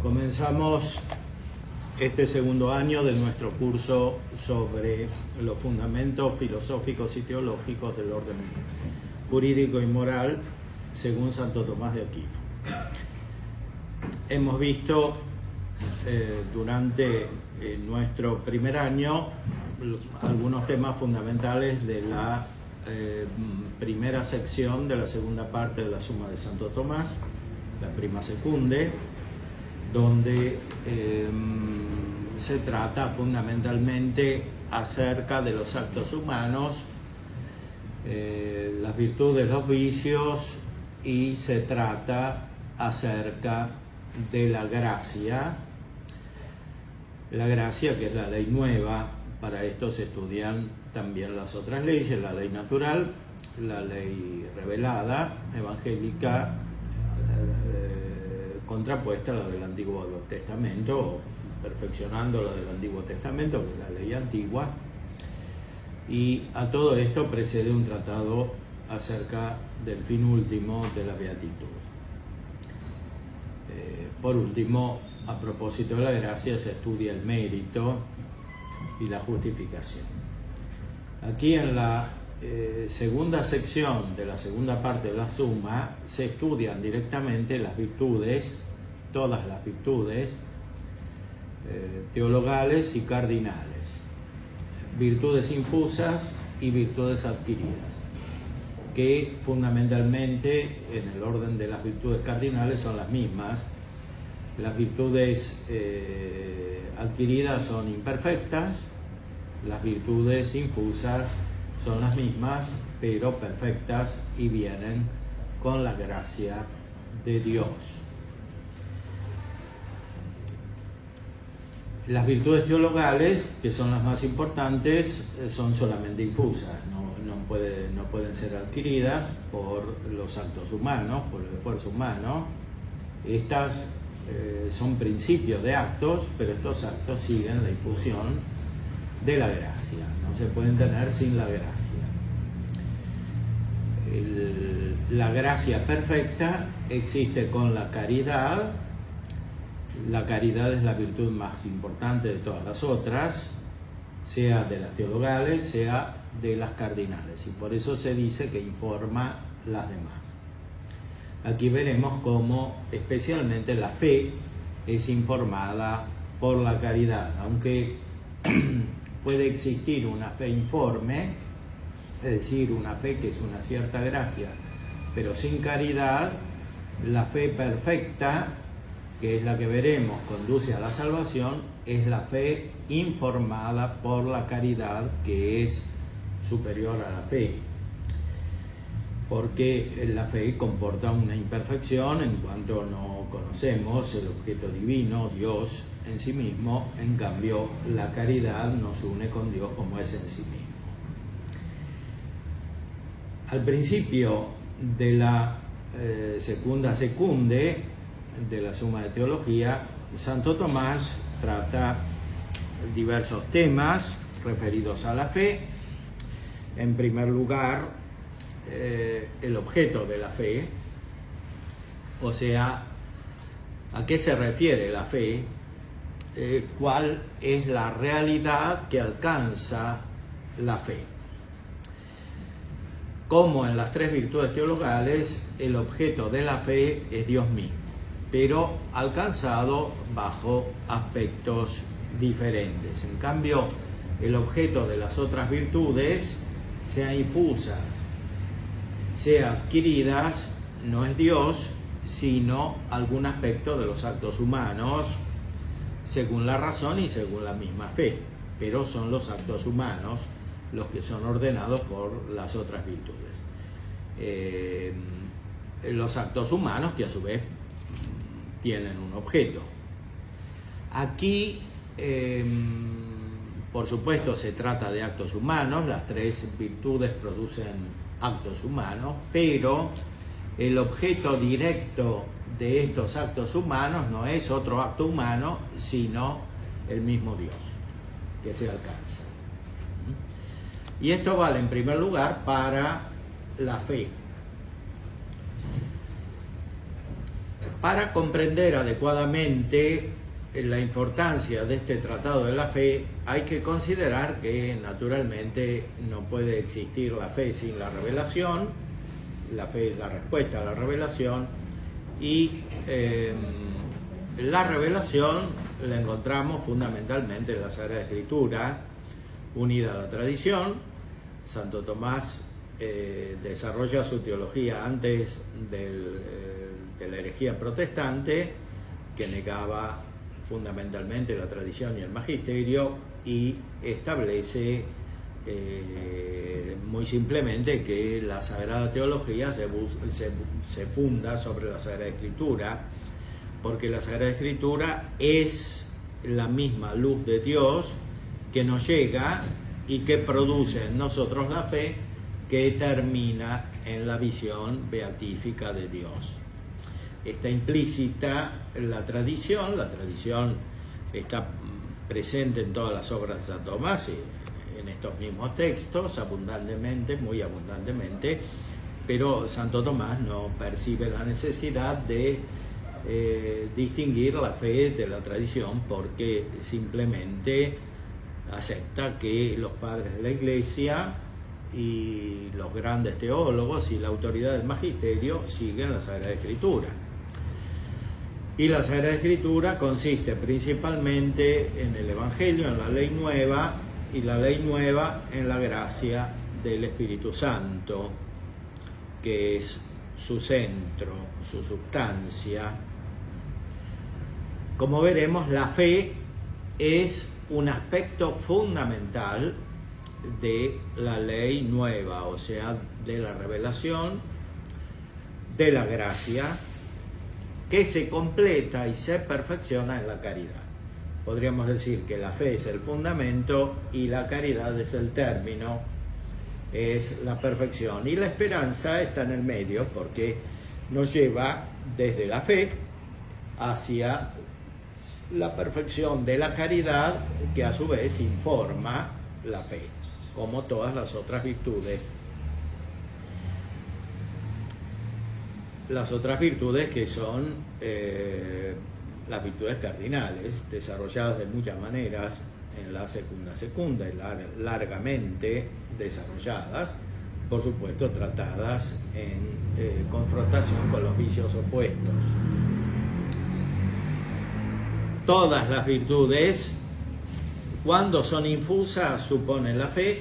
Comenzamos este segundo año de nuestro curso sobre los fundamentos filosóficos y teológicos del orden jurídico y moral según Santo Tomás de Aquino. Hemos visto durante nuestro primer año algunos temas fundamentales de la primera sección de la segunda parte de la Suma de Santo Tomás, la Prima Secunde, donde se trata fundamentalmente acerca de los actos humanos, las virtudes, los vicios, y se trata acerca de la gracia que es la ley nueva. Para esto se estudian también las otras leyes, la ley natural, la ley revelada, evangélica, contrapuesta a la del Antiguo Testamento, perfeccionando la del Antiguo Testamento, que es la ley antigua. Y a todo esto precede un tratado acerca del fin último de la beatitud. Por último, a propósito de la gracia, se estudia el mérito y la justificación. Aquí en la segunda sección de la segunda parte de la Suma se estudian directamente las virtudes, todas las virtudes teologales y cardinales, virtudes infusas y virtudes adquiridas, que fundamentalmente en el orden de las virtudes cardinales son las mismas. Las virtudes adquiridas son imperfectas, las virtudes infusas son las mismas, pero perfectas y vienen con la gracia de Dios. Las virtudes teologales, que son las más importantes, son solamente infusas, no pueden ser adquiridas por los actos humanos, por el esfuerzo humano. Estas son principios de actos, pero estos actos siguen la infusión de la gracia, no se pueden tener sin la gracia. La gracia perfecta existe con la caridad. La caridad es la virtud más importante de todas las otras, sea de las teologales, sea de las cardinales, y por eso se dice que informa las demás. Aquí veremos cómo especialmente la fe es informada por la caridad, aunque puede existir una fe informe, es decir, una fe que es una cierta gracia, pero sin caridad. La fe perfecta, que es la que veremos, conduce a la salvación, es la fe informada por la caridad, que es superior a la fe, porque la fe comporta una imperfección en cuanto no conocemos el objeto divino, Dios en sí mismo. En cambio, la caridad nos une con Dios como es en sí mismo. Al principio de la segunda secunde de la Suma de Teología, Santo Tomás trata diversos temas referidos a la fe. En primer lugar, el objeto de la fe, o sea, ¿a qué se refiere la fe? ¿Cuál es la realidad que alcanza la fe? Como en las tres virtudes teologales, el objeto de la fe es Dios mismo, pero alcanzado bajo aspectos diferentes. En cambio, el objeto de las otras virtudes, sea infusas, sea adquiridas, no es Dios, sino algún aspecto de los actos humanos, según la razón y según la misma fe, pero son los actos humanos los que son ordenados por las otras virtudes. Los actos humanos que a su vez tienen un objeto. Aquí, por supuesto, se trata de actos humanos. Las tres virtudes producen actos humanos, pero el objeto directo de estos actos humanos no es otro acto humano, sino el mismo Dios que se alcanza. Y esto vale en primer lugar para la fe. Para comprender adecuadamente la importancia de este tratado de la fe, hay que considerar que naturalmente no puede existir la fe sin la revelación. La fe es la respuesta a la revelación, y la revelación la encontramos fundamentalmente en la Sagrada Escritura, unida a la tradición. Santo Tomás desarrolla su teología antes de la herejía protestante, que negaba fundamentalmente la tradición y el magisterio, y establece muy simplemente que la Sagrada Teología se funda sobre la Sagrada Escritura, porque la Sagrada Escritura es la misma luz de Dios que nos llega y que produce en nosotros la fe, que termina en la visión beatífica de Dios. Está implícita la tradición está presente en todas las obras de Santo Tomás, en estos mismos textos, abundantemente, muy abundantemente, pero Santo Tomás no percibe la necesidad de distinguir la fe de la tradición, porque simplemente acepta que los padres de la Iglesia y los grandes teólogos y la autoridad del magisterio siguen la Sagrada Escritura. Y la Sagrada Escritura consiste principalmente en el Evangelio, en la ley nueva, y la ley nueva en la gracia del Espíritu Santo, que es su centro, su sustancia. Como veremos, la fe es un aspecto fundamental de la ley nueva, o sea, de la revelación, de la gracia, que se completa y se perfecciona en la caridad. Podríamos decir que la fe es el fundamento y la caridad es el término, es la perfección. Y la esperanza está en el medio, porque nos lleva desde la fe hacia la perfección de la caridad, que a su vez informa la fe, como todas las otras virtudes. Las otras virtudes, que son las virtudes cardinales, desarrolladas de muchas maneras en la secunda y largamente desarrolladas, por supuesto tratadas en confrontación con los vicios opuestos. Todas las virtudes, cuando son infusas, suponen la fe,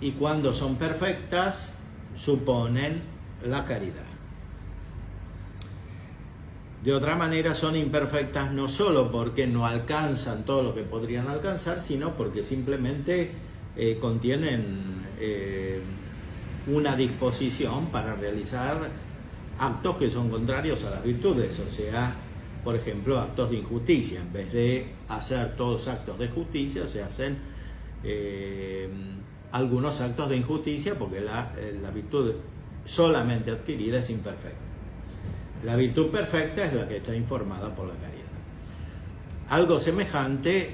y cuando son perfectas, suponen la caridad. De otra manera, son imperfectas no solo porque no alcanzan todo lo que podrían alcanzar, sino porque simplemente contienen una disposición para realizar actos que son contrarios a las virtudes, o sea, por ejemplo, actos de injusticia. En vez de hacer todos actos de justicia, se hacen algunos actos de injusticia, porque la virtud solamente adquirida es imperfecta. La virtud perfecta es la que está informada por la caridad. Algo semejante,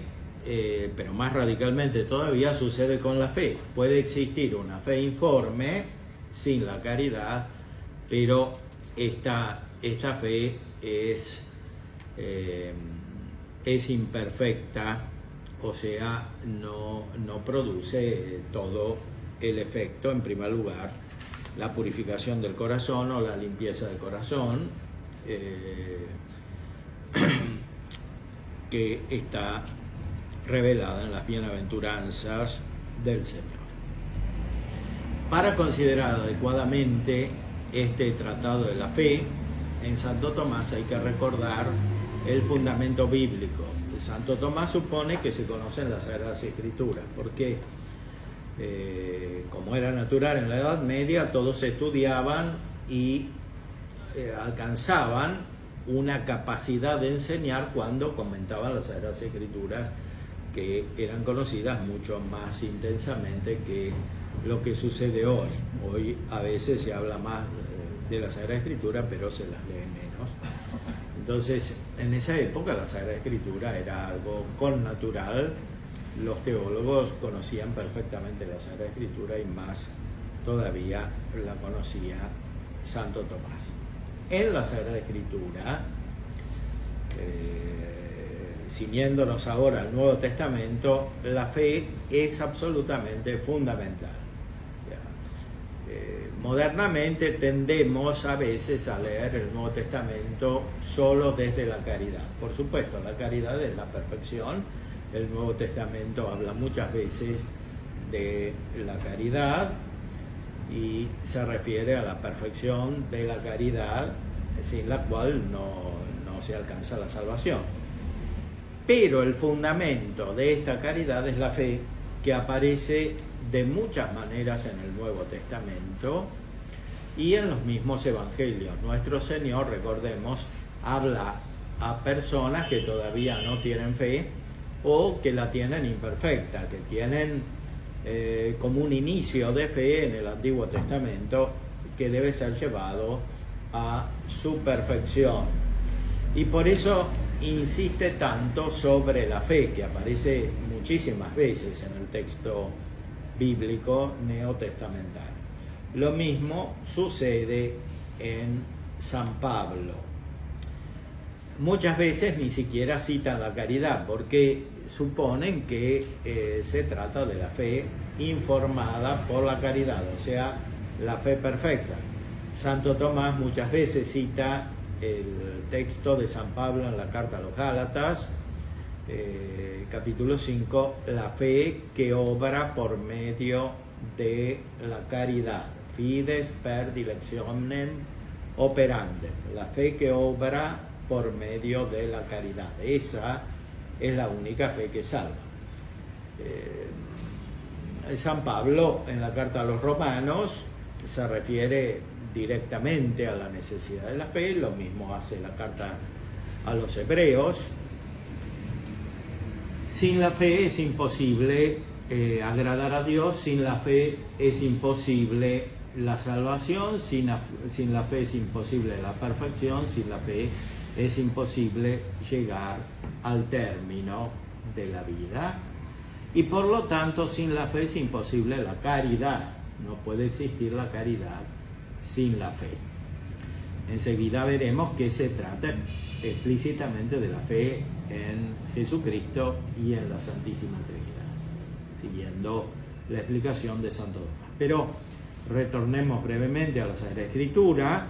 pero más radicalmente todavía, sucede con la fe. Puede existir una fe informe sin la caridad, pero esta fe es imperfecta, o sea, no produce todo el efecto. En primer lugar, la purificación del corazón o la limpieza del corazón, que está revelada en las bienaventuranzas del Señor. Para considerar adecuadamente este tratado de la fe, en Santo Tomás hay que recordar el fundamento bíblico. Santo Tomás supone que se conocen las Sagradas Escrituras, porque como era natural en la Edad Media, todos estudiaban y alcanzaban una capacidad de enseñar cuando comentaban las Sagradas Escrituras, que eran conocidas mucho más intensamente que lo que sucede hoy. Hoy a veces se habla más de la Sagrada Escritura, pero se las lee menos. Entonces, en esa época la Sagrada Escritura era algo connatural. Los teólogos conocían perfectamente la Sagrada Escritura, y más todavía la conocía Santo Tomás. En la Sagrada Escritura ciñéndonos ahora al Nuevo Testamento, la fe es absolutamente fundamental. Modernamente tendemos a veces a leer el Nuevo Testamento solo desde la caridad. Por supuesto, la caridad es la perfección. El Nuevo Testamento habla muchas veces de la caridad y se refiere a la perfección de la caridad, sin la cual no se alcanza la salvación. Pero el fundamento de esta caridad es la fe, que aparece de muchas maneras en el Nuevo Testamento y en los mismos evangelios. Nuestro Señor, recordemos, habla a personas que todavía no tienen fe o que la tienen imperfecta, que tienen como un inicio de fe en el Antiguo Testamento que debe ser llevado a su perfección. Y por eso insiste tanto sobre la fe, que aparece muchísimas veces en el texto bíblico neotestamental. Lo mismo sucede en San Pablo. Muchas veces ni siquiera citan la caridad porque suponen que se trata de la fe informada por la caridad, o sea, la fe perfecta. Santo Tomás muchas veces cita el texto de San Pablo en la carta a los Gálatas, capítulo 5, la fe que obra por medio de la caridad, fides per dilectionem operandem, la fe que obra por medio de la caridad. Esa es la única fe que salva. San Pablo en la carta a los Romanos se refiere directamente a la necesidad de la fe, lo mismo hace la carta a los Hebreos. Sin la fe es imposible agradar a Dios, sin la fe es imposible la salvación, sin la fe es imposible la perfección, sin la fe es imposible llegar al término de la vida. Y por lo tanto, sin la fe es imposible la caridad. No puede existir la caridad sin la fe. Enseguida veremos que se trata explícitamente de la fe en Jesucristo y en la Santísima Trinidad, siguiendo la explicación de Santo Tomás. Pero retornemos brevemente a la Sagrada Escritura,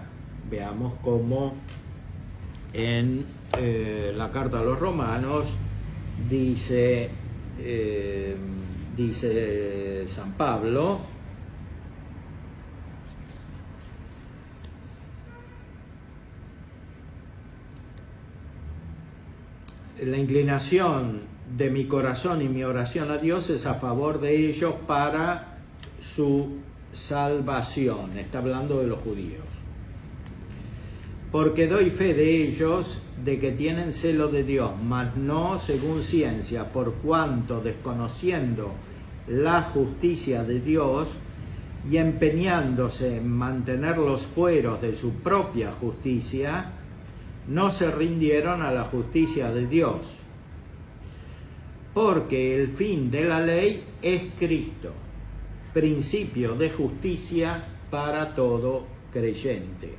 veamos cómo en la carta a los Romanos dice San Pablo: la inclinación de mi corazón y mi oración a Dios es a favor de ellos para su salvación. Está hablando de los judíos. Porque doy fe de ellos de que tienen celo de Dios, mas no según ciencia, por cuanto desconociendo la justicia de Dios y empeñándose en mantener los fueros de su propia justicia, no se rindieron a la justicia de Dios, porque el fin de la ley es Cristo, principio de justicia para todo creyente.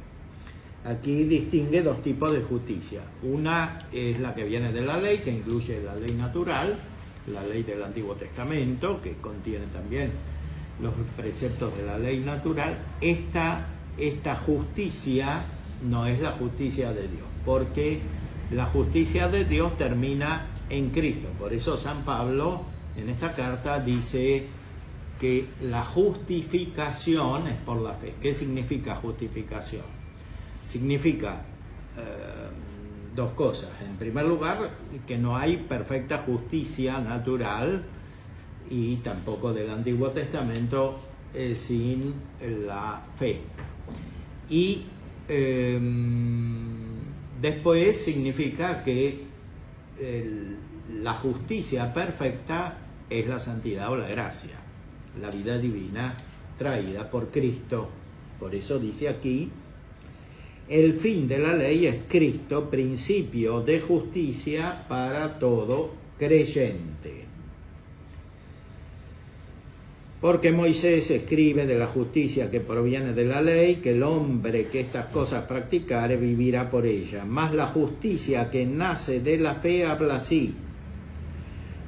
Aquí distingue dos tipos de justicia. Una es la que viene de la ley, que incluye la ley natural, la ley del Antiguo Testamento, que contiene también los preceptos de la ley natural. Esta justicia no es la justicia de Dios, porque la justicia de Dios termina en Cristo. Por eso San Pablo en esta carta dice que la justificación es por la fe. ¿Qué significa justificación? Significa dos cosas. En primer lugar, que no hay perfecta justicia natural y tampoco del Antiguo Testamento sin la fe. Y después significa que la justicia perfecta es la santidad o la gracia, la vida divina traída por Cristo. Por eso dice aquí: el fin de la ley es Cristo, principio de justicia para todo creyente. Porque Moisés escribe de la justicia que proviene de la ley, que el hombre que estas cosas practicare vivirá por ella. Mas la justicia que nace de la fe habla así: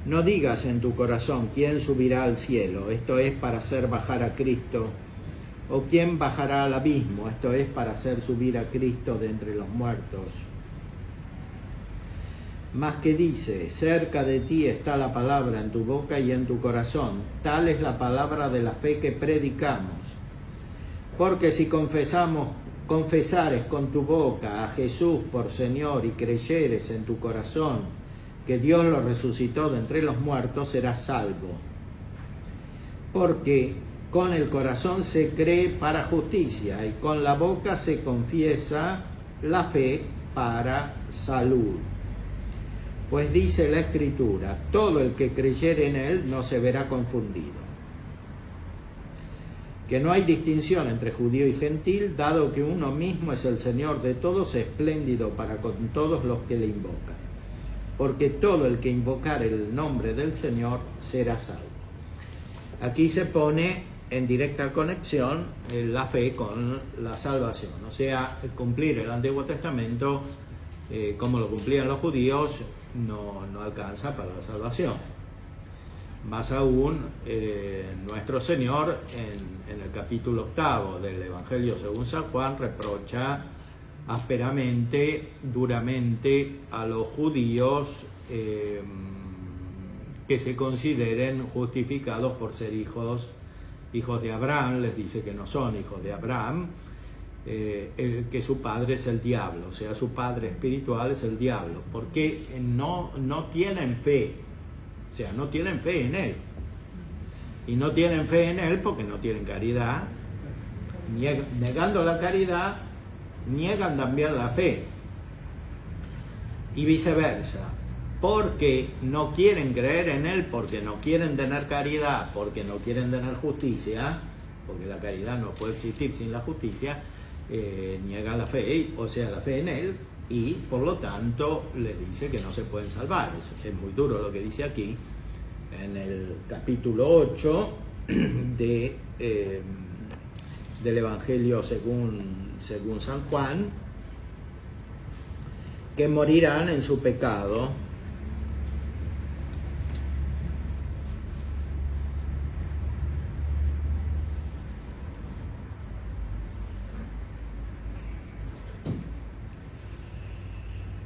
no digas en tu corazón quién subirá al cielo, esto es para hacer bajar a Cristo, o quién bajará al abismo, esto es para hacer subir a Cristo de entre los muertos. Mas que dice: cerca de ti está la palabra en tu boca y en tu corazón. Tal es la palabra de la fe que predicamos. Porque si confesares con tu boca a Jesús por Señor y creyeres en tu corazón que Dios lo resucitó de entre los muertos, serás salvo. Porque con el corazón se cree para justicia y con la boca se confiesa la fe para salud. Pues dice la Escritura: todo el que creyere en él no se verá confundido. Que no hay distinción entre judío y gentil, dado que uno mismo es el Señor de todos, espléndido para con todos los que le invocan. Porque todo el que invocare el nombre del Señor será salvo. Aquí se pone en directa conexión la fe con la salvación. O sea, cumplir el Antiguo Testamento como lo cumplían los judíos no alcanza para la salvación. Más aún, nuestro Señor en el capítulo 8 del Evangelio según San Juan reprocha ásperamente, duramente a los judíos que se consideren justificados por ser hijos de Abraham. Les dice que no son hijos de Abraham, que su padre es el diablo, o sea, su padre espiritual es el diablo, porque no tienen fe, o sea, no tienen fe en él, y no tienen fe en él porque no tienen caridad. Negando la caridad, niegan también la fe, y viceversa, porque no quieren creer en él, porque no quieren tener caridad, porque no quieren tener justicia, porque la caridad no puede existir sin la justicia. Niega la fe, o sea, la fe en él, y por lo tanto les dice que no se pueden salvar. Es muy duro lo que dice aquí en el capítulo 8 del Evangelio según San Juan, que morirán en su pecado.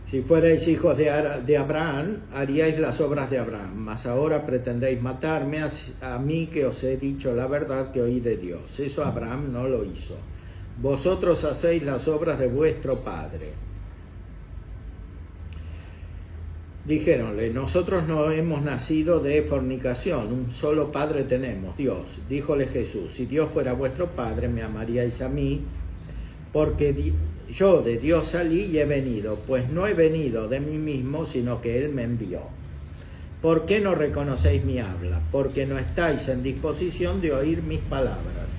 Si fuerais hijos de Abraham, haríais las obras de Abraham, mas ahora pretendéis matarme a mí, que os he dicho la verdad que oí de Dios. Eso Abraham no lo hizo. Vosotros hacéis las obras de vuestro padre. Dijéronle: nosotros no hemos nacido de fornicación, un solo padre tenemos, Dios. Díjole Jesús: si Dios fuera vuestro padre, me amaríais a mí, porque yo de Dios salí y he venido, pues no he venido de mí mismo, sino que Él me envió. ¿Por qué no reconocéis mi habla? Porque no estáis en disposición de oír mis palabras.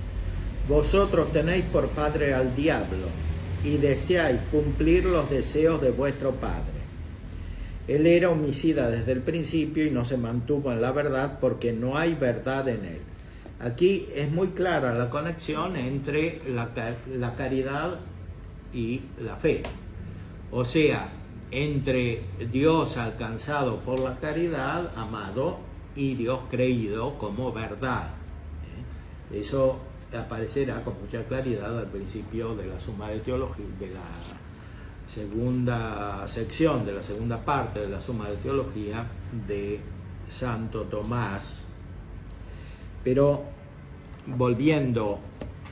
Vosotros tenéis por padre al diablo, y deseáis cumplir los deseos de vuestro padre. Él era homicida desde el principio y no se mantuvo en la verdad, porque no hay verdad en él. Aquí es muy clara la conexión entre la caridad y la fe, o sea, entre Dios alcanzado por la caridad, amado, y Dios creído como verdad. Eso aparecerá con mucha claridad al principio de la Suma de Teología, de la segunda sección, de la segunda parte de la Suma de Teología de Santo Tomás. Pero volviendo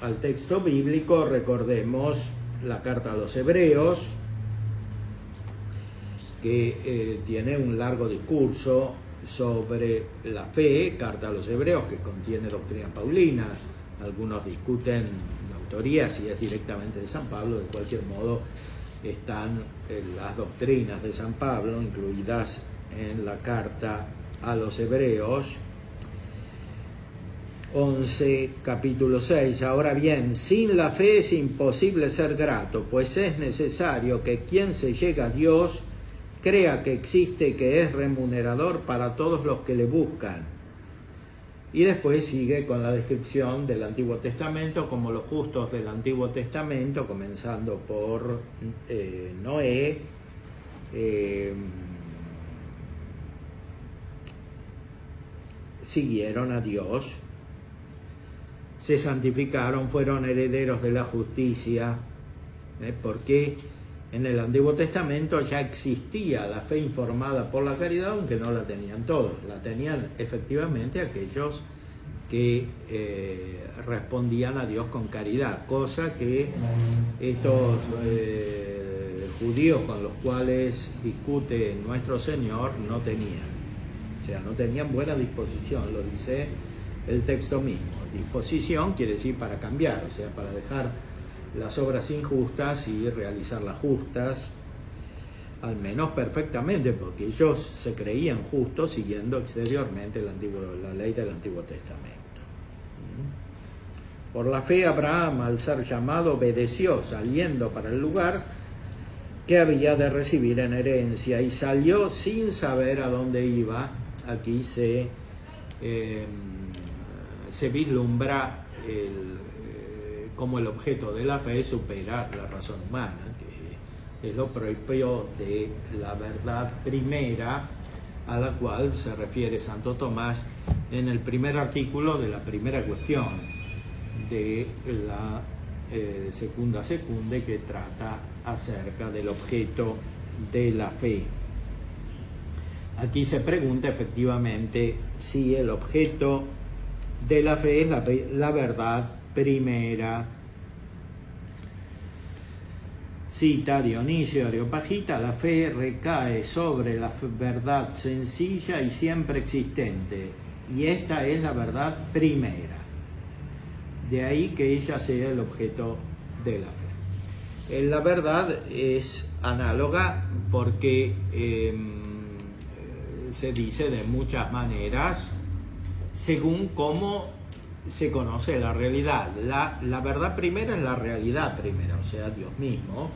al texto bíblico, recordemos la carta a los Hebreos, que tiene un largo discurso sobre la fe, carta a los Hebreos, que contiene doctrina paulina. Algunos discuten la autoría, si es directamente de San Pablo. De cualquier modo, están las doctrinas de San Pablo incluidas en la carta a los Hebreos. 11, capítulo 6. Ahora bien, sin la fe es imposible ser grato, pues es necesario que quien se llega a Dios crea que existe y que es remunerador para todos los que le buscan. Y después sigue con la descripción del Antiguo Testamento, como los justos del Antiguo Testamento, comenzando por Noé, siguieron a Dios, se santificaron, fueron herederos de la justicia, porque en el Antiguo Testamento ya existía la fe informada por la caridad, aunque no la tenían todos, la tenían efectivamente aquellos que respondían a Dios con caridad, cosa que estos judíos con los cuales discute nuestro Señor no tenían. O sea, no tenían buena disposición, lo dice el texto mismo. Disposición quiere decir para cambiar, o sea, para dejar las obras injustas y realizar las justas, al menos perfectamente, porque ellos se creían justos siguiendo exteriormente la ley del Antiguo Testamento. Por la fe, Abraham, al ser llamado, obedeció, saliendo para el lugar que había de recibir en herencia, y salió sin saber a dónde iba. Aquí se vislumbra como el objeto de la fe supera la razón humana, que es lo propio de la verdad primera, a la cual se refiere Santo Tomás en el primer artículo de la primera cuestión de la Secunda Secunde, que trata acerca del objeto de la fe. Aquí se pregunta efectivamente si el objeto de la fe es la verdad primera. Cita Dionisio Areopagita: la fe recae sobre la verdad sencilla y siempre existente, y esta es la verdad primera. De ahí que ella sea el objeto de la fe. La verdad es análoga porque se dice de muchas maneras según cómo se conoce la realidad. La verdad primera es la realidad primera, o sea, Dios mismo,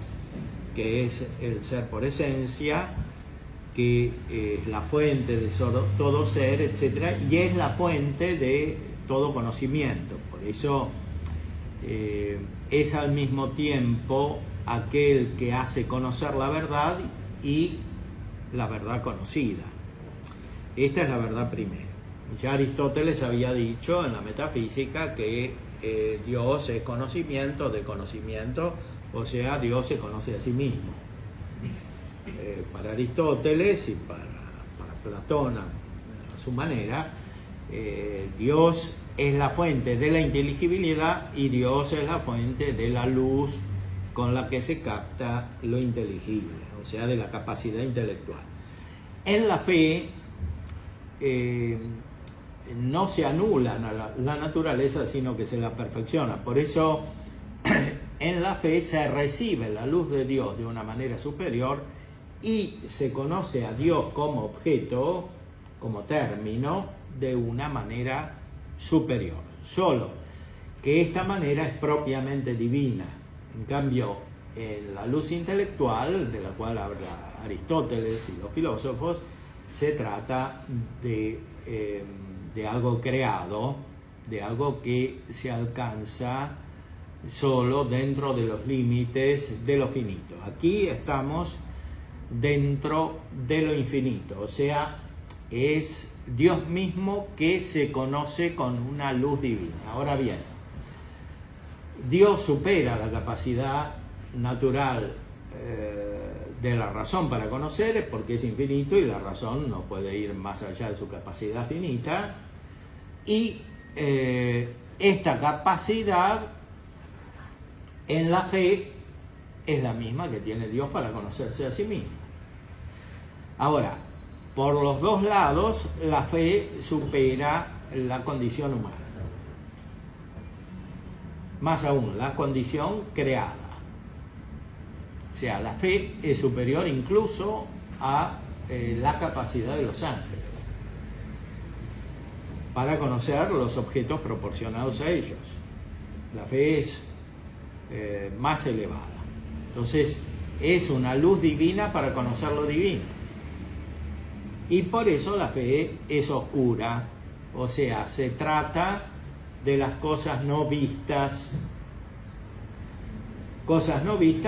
que es el ser por esencia, que es la fuente de todo ser, etc. Y es la fuente de todo conocimiento. Por eso es al mismo tiempo aquel que hace conocer la verdad y la verdad conocida. Esta es la verdad primera. Ya Aristóteles había dicho en la metafísica que Dios es conocimiento de conocimiento, o sea, Dios se conoce a sí mismo. Para Aristóteles y para Platón a su manera, Dios es la fuente de la inteligibilidad y Dios es la fuente de la luz con la que se capta lo inteligible, o sea, de la capacidad intelectual. En la fe no se anula la naturaleza, sino que se la perfecciona. Por eso en la fe se recibe la luz de Dios de una manera superior y se conoce a Dios como objeto, como término, de una manera superior. Solo que esta manera es propiamente divina. En cambio, en la luz intelectual, de la cual habla Aristóteles y los filósofos, se trata de algo creado, de algo que se alcanza solo dentro de los límites de lo finito. Aquí estamos dentro de lo infinito, o sea, es Dios mismo que se conoce con una luz divina. Ahora bien, Dios supera la capacidad natural de la razón para conocer, porque es infinito y la razón no puede ir más allá de su capacidad finita, y esta capacidad en la fe es la misma que tiene Dios para conocerse a sí mismo. Ahora, por los dos lados, la fe supera la condición humana. Más aún, la condición creada. O sea, la fe es superior incluso a la capacidad de los ángeles para conocer los objetos proporcionados a ellos. La fe es más elevada. Entonces, es una luz divina para conocer lo divino. Y por eso la fe es oscura, O sea, se trata de las cosas no vistas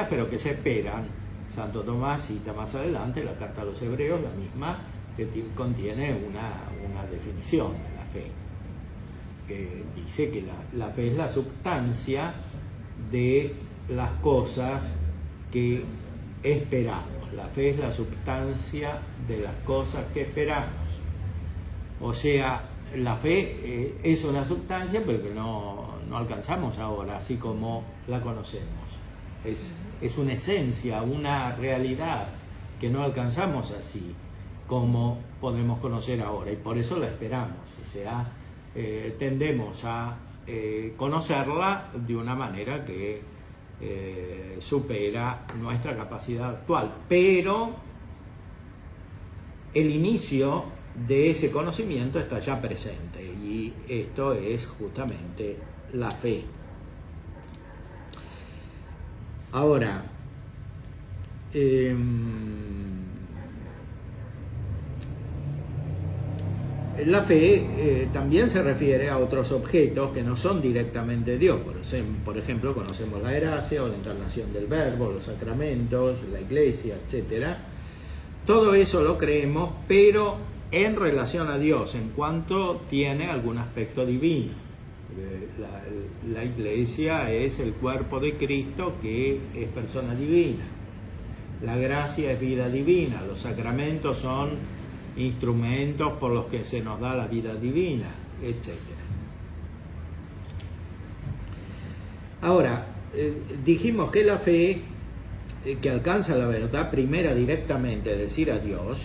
pero que se esperan. Santo Tomás cita más adelante la carta a los Hebreos, la misma, que contiene una definición de la fe, que dice que la fe es la substancia de las cosas que esperamos. La fe es la substancia de las cosas que esperamos. O sea, la fe es una substancia, pero que no alcanzamos ahora, así como la conocemos. Es una esencia, una realidad que no alcanzamos así como podemos conocer ahora, y por eso la esperamos. O sea, tendemos a conocerla de una manera que supera nuestra capacidad actual, pero el inicio de ese conocimiento está ya presente, y esto es justamente la fe. Ahora, la fe también se refiere a otros objetos que no son directamente Dios. Por ejemplo, conocemos la gracia o la encarnación del Verbo, los sacramentos, la iglesia, etc. Todo eso lo creemos, pero en relación a Dios, en cuanto tiene algún aspecto divino. La iglesia es el cuerpo de Cristo, que es persona divina. La gracia es vida divina. Los sacramentos son instrumentos por los que se nos da la vida divina, etc. Ahora, dijimos que la fe que alcanza la verdad primera directamente, es decir, a Dios,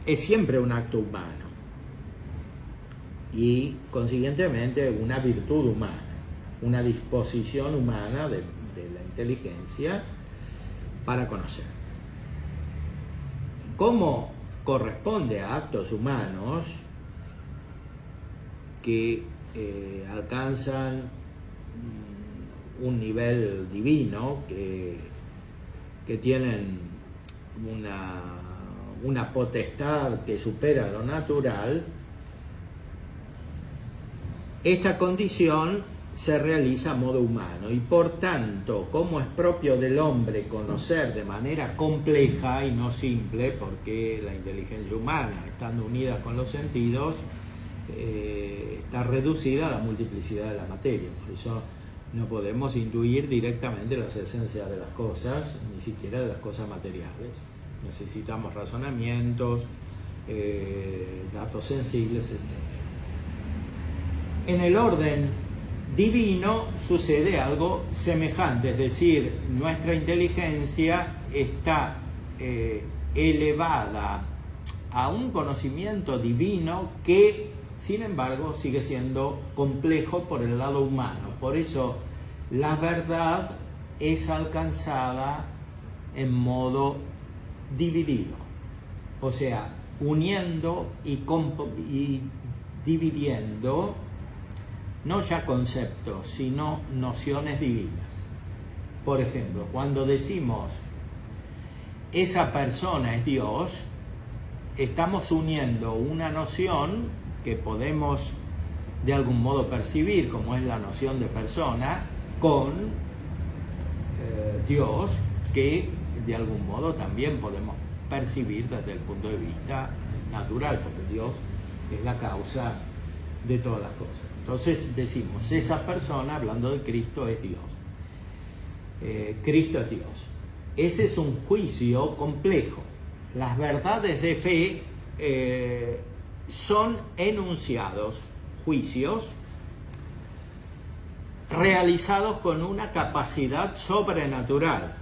es siempre un acto humano y consiguientemente una virtud humana, una disposición humana de la inteligencia para conocer. Como corresponde a actos humanos que alcanzan un nivel divino, que tienen una potestad que supera lo natural, esta condición se realiza a modo humano, y por tanto, como es propio del hombre conocer de manera compleja y no simple, porque la inteligencia humana, estando unida con los sentidos, está reducida a la multiplicidad de la materia. Por eso no podemos intuir directamente las esencias de las cosas, ni siquiera de las cosas materiales. Necesitamos razonamientos, datos sensibles, etc. En el orden divino sucede algo semejante, es decir, nuestra inteligencia está elevada a un conocimiento divino que, sin embargo, sigue siendo complejo por el lado humano. Por eso la verdad es alcanzada en modo dividido, o sea, uniendo y dividiendo no ya conceptos, sino nociones divinas. Por ejemplo, cuando decimos esa persona es Dios, estamos uniendo una noción que podemos de algún modo percibir, como es la noción de persona, con Dios, que de algún modo también podemos percibir desde el punto de vista natural, porque Dios es la causa de todas las cosas. Entonces decimos, esa persona, hablando de Cristo, es Dios. Cristo es Dios. Ese es un juicio complejo. Las verdades de fe son enunciados, juicios, realizados con una capacidad sobrenatural,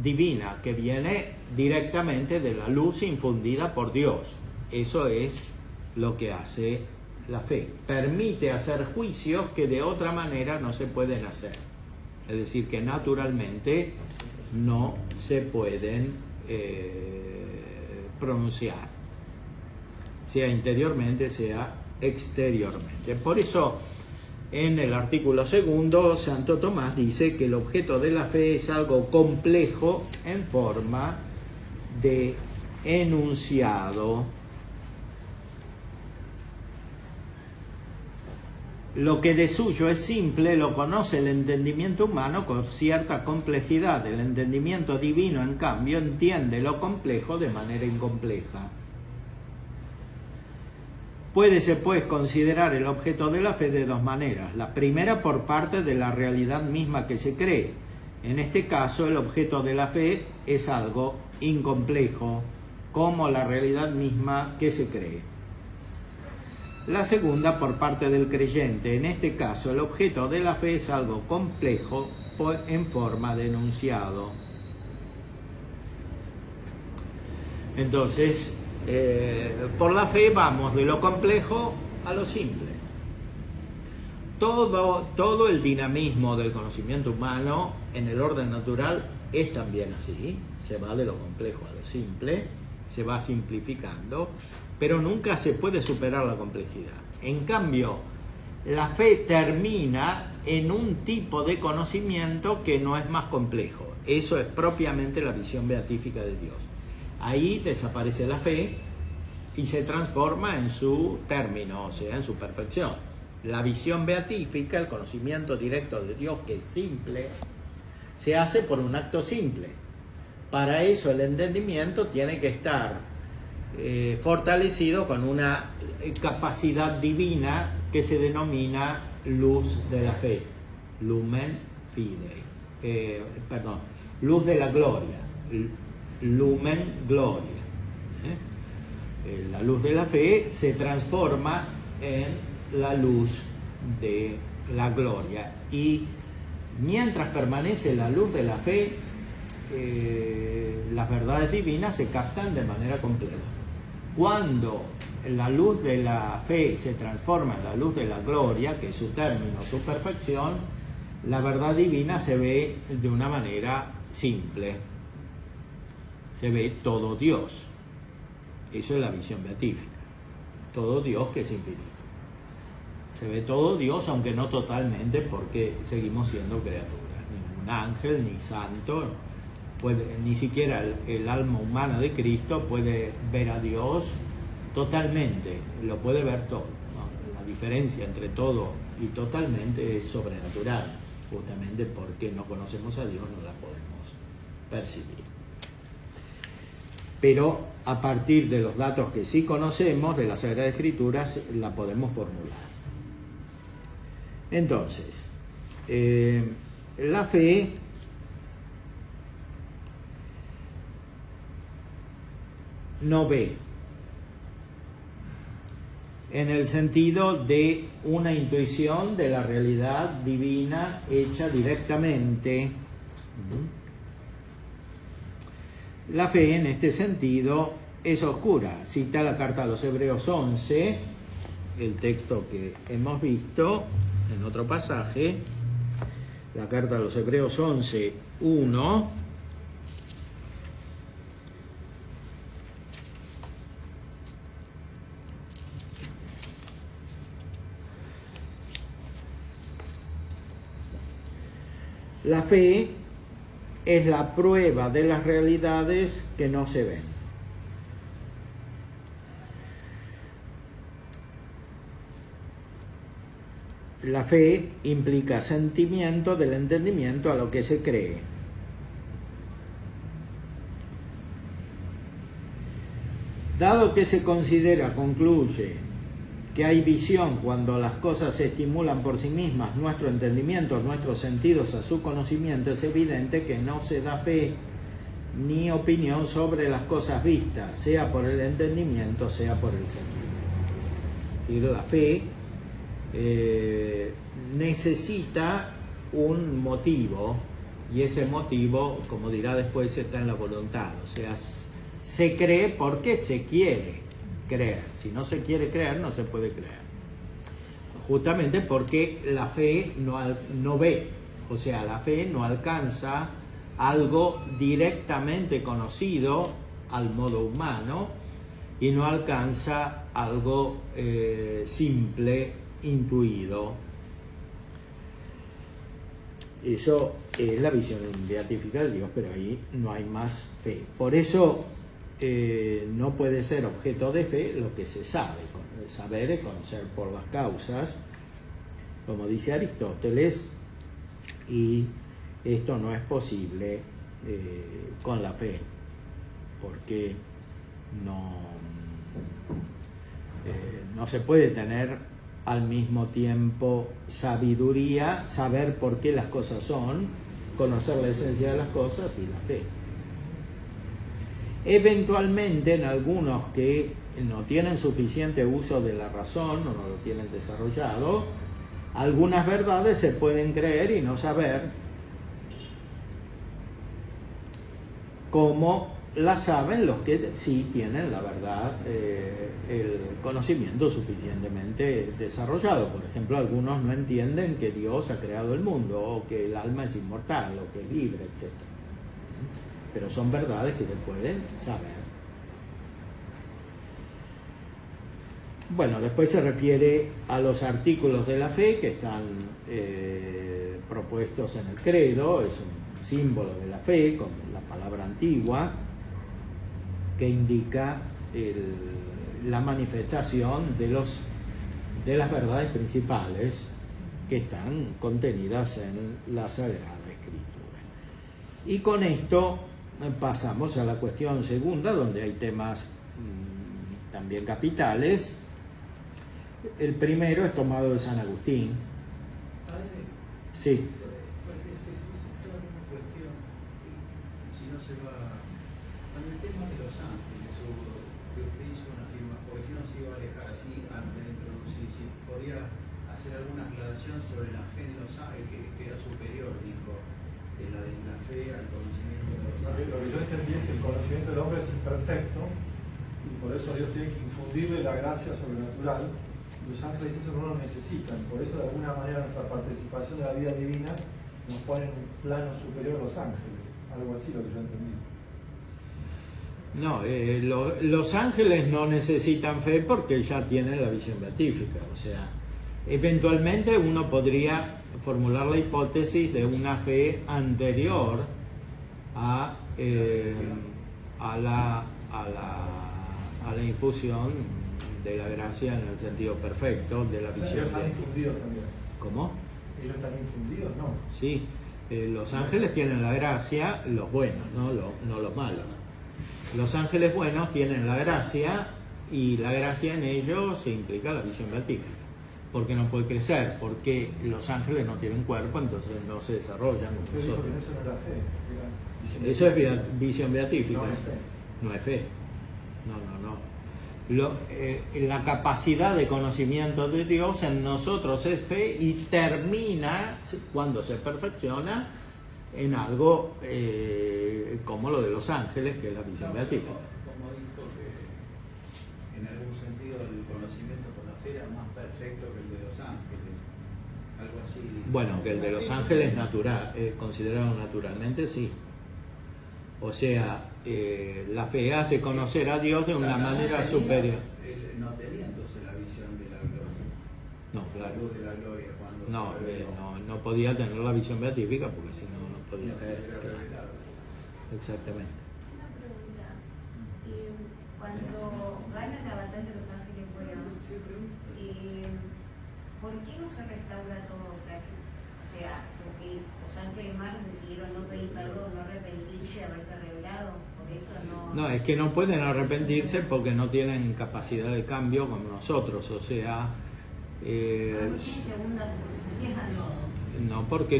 divina, que viene directamente de la luz infundida por Dios. Eso es lo que hace la fe. Permite hacer juicios que de otra manera no se pueden hacer. Es decir, que naturalmente no se pueden pronunciar, sea interiormente, sea exteriormente. Por eso, en el artículo 2, Santo Tomás dice que el objeto de la fe es algo complejo en forma de enunciado. Lo que de suyo es simple lo conoce el entendimiento humano con cierta complejidad. El entendimiento divino, en cambio, entiende lo complejo de manera incompleja. Puédese, pues, considerar el objeto de la fe de dos maneras. La primera, por parte de la realidad misma que se cree. En este caso, el objeto de la fe es algo incomplejo, como la realidad misma que se cree. La segunda, por parte del creyente. En este caso, el objeto de la fe es algo complejo en forma de enunciado. Entonces, por la fe vamos de lo complejo a lo simple. Todo el dinamismo del conocimiento humano en el orden natural es también así. Se va de lo complejo a lo simple, se va simplificando, pero nunca se puede superar la complejidad. En cambio, la fe termina en un tipo de conocimiento que no es más complejo. Eso es propiamente la visión beatífica de Dios. Ahí desaparece la fe y se transforma en su término, o sea, en su perfección. La visión beatífica, el conocimiento directo de Dios, que es simple, se hace por un acto simple. Para eso el entendimiento tiene que estar fortalecido con una capacidad divina que se denomina luz de la fe, lumen fidei, luz de la gloria, lumen gloria. La luz de la fe se transforma en la luz de la gloria, y mientras permanece la luz de la fe, las verdades divinas se captan de manera completa. Cuando la luz de la fe se transforma en la luz de la gloria, que es su término, su perfección, la verdad divina se ve de una manera simple. Se ve todo Dios. Eso es la visión beatífica. Todo Dios que es infinito. Se ve todo Dios, aunque no totalmente, porque seguimos siendo criaturas. Ningún ángel ni santo ni siquiera el alma humana de Cristo puede ver a Dios totalmente, lo puede ver todo, ¿no? La diferencia entre todo y totalmente es sobrenatural, justamente porque no conocemos a Dios, no la podemos percibir. Pero a partir de los datos que sí conocemos de la Sagrada Escritura, la podemos formular. Entonces, la fe no ve, en el sentido de una intuición de la realidad divina hecha directamente. La fe, en este sentido, es oscura. Cita la carta a los Hebreos 11, el texto que hemos visto en otro pasaje, la carta a los Hebreos 11, 1. La fe es la prueba de las realidades que no se ven. La fe implica sentimiento del entendimiento a lo que se cree. Dado que se concluye que hay visión cuando las cosas se estimulan por sí mismas, nuestro entendimiento, nuestros sentidos a su conocimiento, es evidente que no se da fe ni opinión sobre las cosas vistas, sea por el entendimiento, sea por el sentido. Y la fe necesita un motivo, y ese motivo, como dirá después, está en la voluntad. O sea, se cree porque se quiere creer. Si no se quiere creer, no se puede creer. Justamente porque la fe no ve, o sea, la fe no alcanza algo directamente conocido al modo humano y no alcanza algo simple, intuido. Eso es la visión beatífica de Dios, pero ahí no hay más fe. Por eso no puede ser objeto de fe lo que se sabe. Saber es conocer por las causas, como dice Aristóteles, y esto no es posible con la fe, porque no se puede tener al mismo tiempo sabiduría, saber por qué las cosas son, conocer la esencia de las cosas y la fe. Eventualmente, en algunos que no tienen suficiente uso de la razón o no lo tienen desarrollado, algunas verdades se pueden creer y no saber cómo las saben los que sí tienen la verdad, el conocimiento suficientemente desarrollado. Por ejemplo, algunos no entienden que Dios ha creado el mundo, o que el alma es inmortal, o que es libre, etc. Pero son verdades que se pueden saber. Bueno, después se refiere a los artículos de la fe que están propuestos en el credo. Es un símbolo de la fe, con la palabra antigua, que indica la manifestación de las verdades principales que están contenidas en la Sagrada Escritura. Y con esto pasamos a la cuestión segunda, donde hay temas también capitales. El primero es tomado de San Agustín. Padre, Sí. porque se suscitó una cuestión, si no se va, con el tema de los ángeles, que usted hizo una afirmación, porque si no se iba a alejar así antes de introducir, si podía hacer alguna aclaración sobre la fe en los ángeles, que era superior, dijo, de la fe al conocimiento de los ángeles. Lo que yo entendí es que el conocimiento del hombre es imperfecto y por eso Dios tiene que infundirle la gracia sobrenatural. Los ángeles eso no lo necesitan, por eso de alguna manera nuestra participación de la vida divina nos pone en un plano superior a los ángeles, algo así lo que yo entendí. No, los ángeles no necesitan fe porque ya tienen la visión beatífica. O sea, eventualmente uno podría formular la hipótesis de una fe anterior a la infusión de la gracia en el sentido perfecto de la O sea, visión. ellos están infundidos también. ¿Cómo? ¿Ellos están infundidos? No. Sí, los ángeles tienen la gracia, los buenos, no los malos. Los ángeles buenos tienen la gracia, y la gracia en ellos implica la visión beatífica, porque no puede crecer, porque los ángeles no tienen cuerpo, entonces no se desarrollan como Usted dijo nosotros. que eso no era fe, era visión Eso es visión beatífica. No es fe. No es fe. No. La capacidad de conocimiento de Dios en nosotros es fe, y termina, cuando se perfecciona, en algo como lo de los ángeles, que es la visión beatífica. Como dijo que en algún sentido el conocimiento con la fe era más perfecto que el de los ángeles, algo así. Bueno, que el de los ángeles natural, considerado naturalmente, sí. O sea, la fe hace conocer a Dios de una manera superior. No tenía entonces la visión de la gloria. No, claro. La luz de la gloria cuando No, se reveló. no podía tener la visión beatífica, porque si no, no podía No se creer. hubiera revelado. Exactamente. Una pregunta. Cuando ganan la batalla de los ángeles buenos, ¿por qué no se restaura todo? O sea, porque los ángeles malos decidieron no pedir perdón, no arrepentirse de haberse revelado. Por eso no. No, es que no pueden arrepentirse porque no tienen capacidad de cambio como nosotros. O sea, No tiene segunda oportunidad. no, porque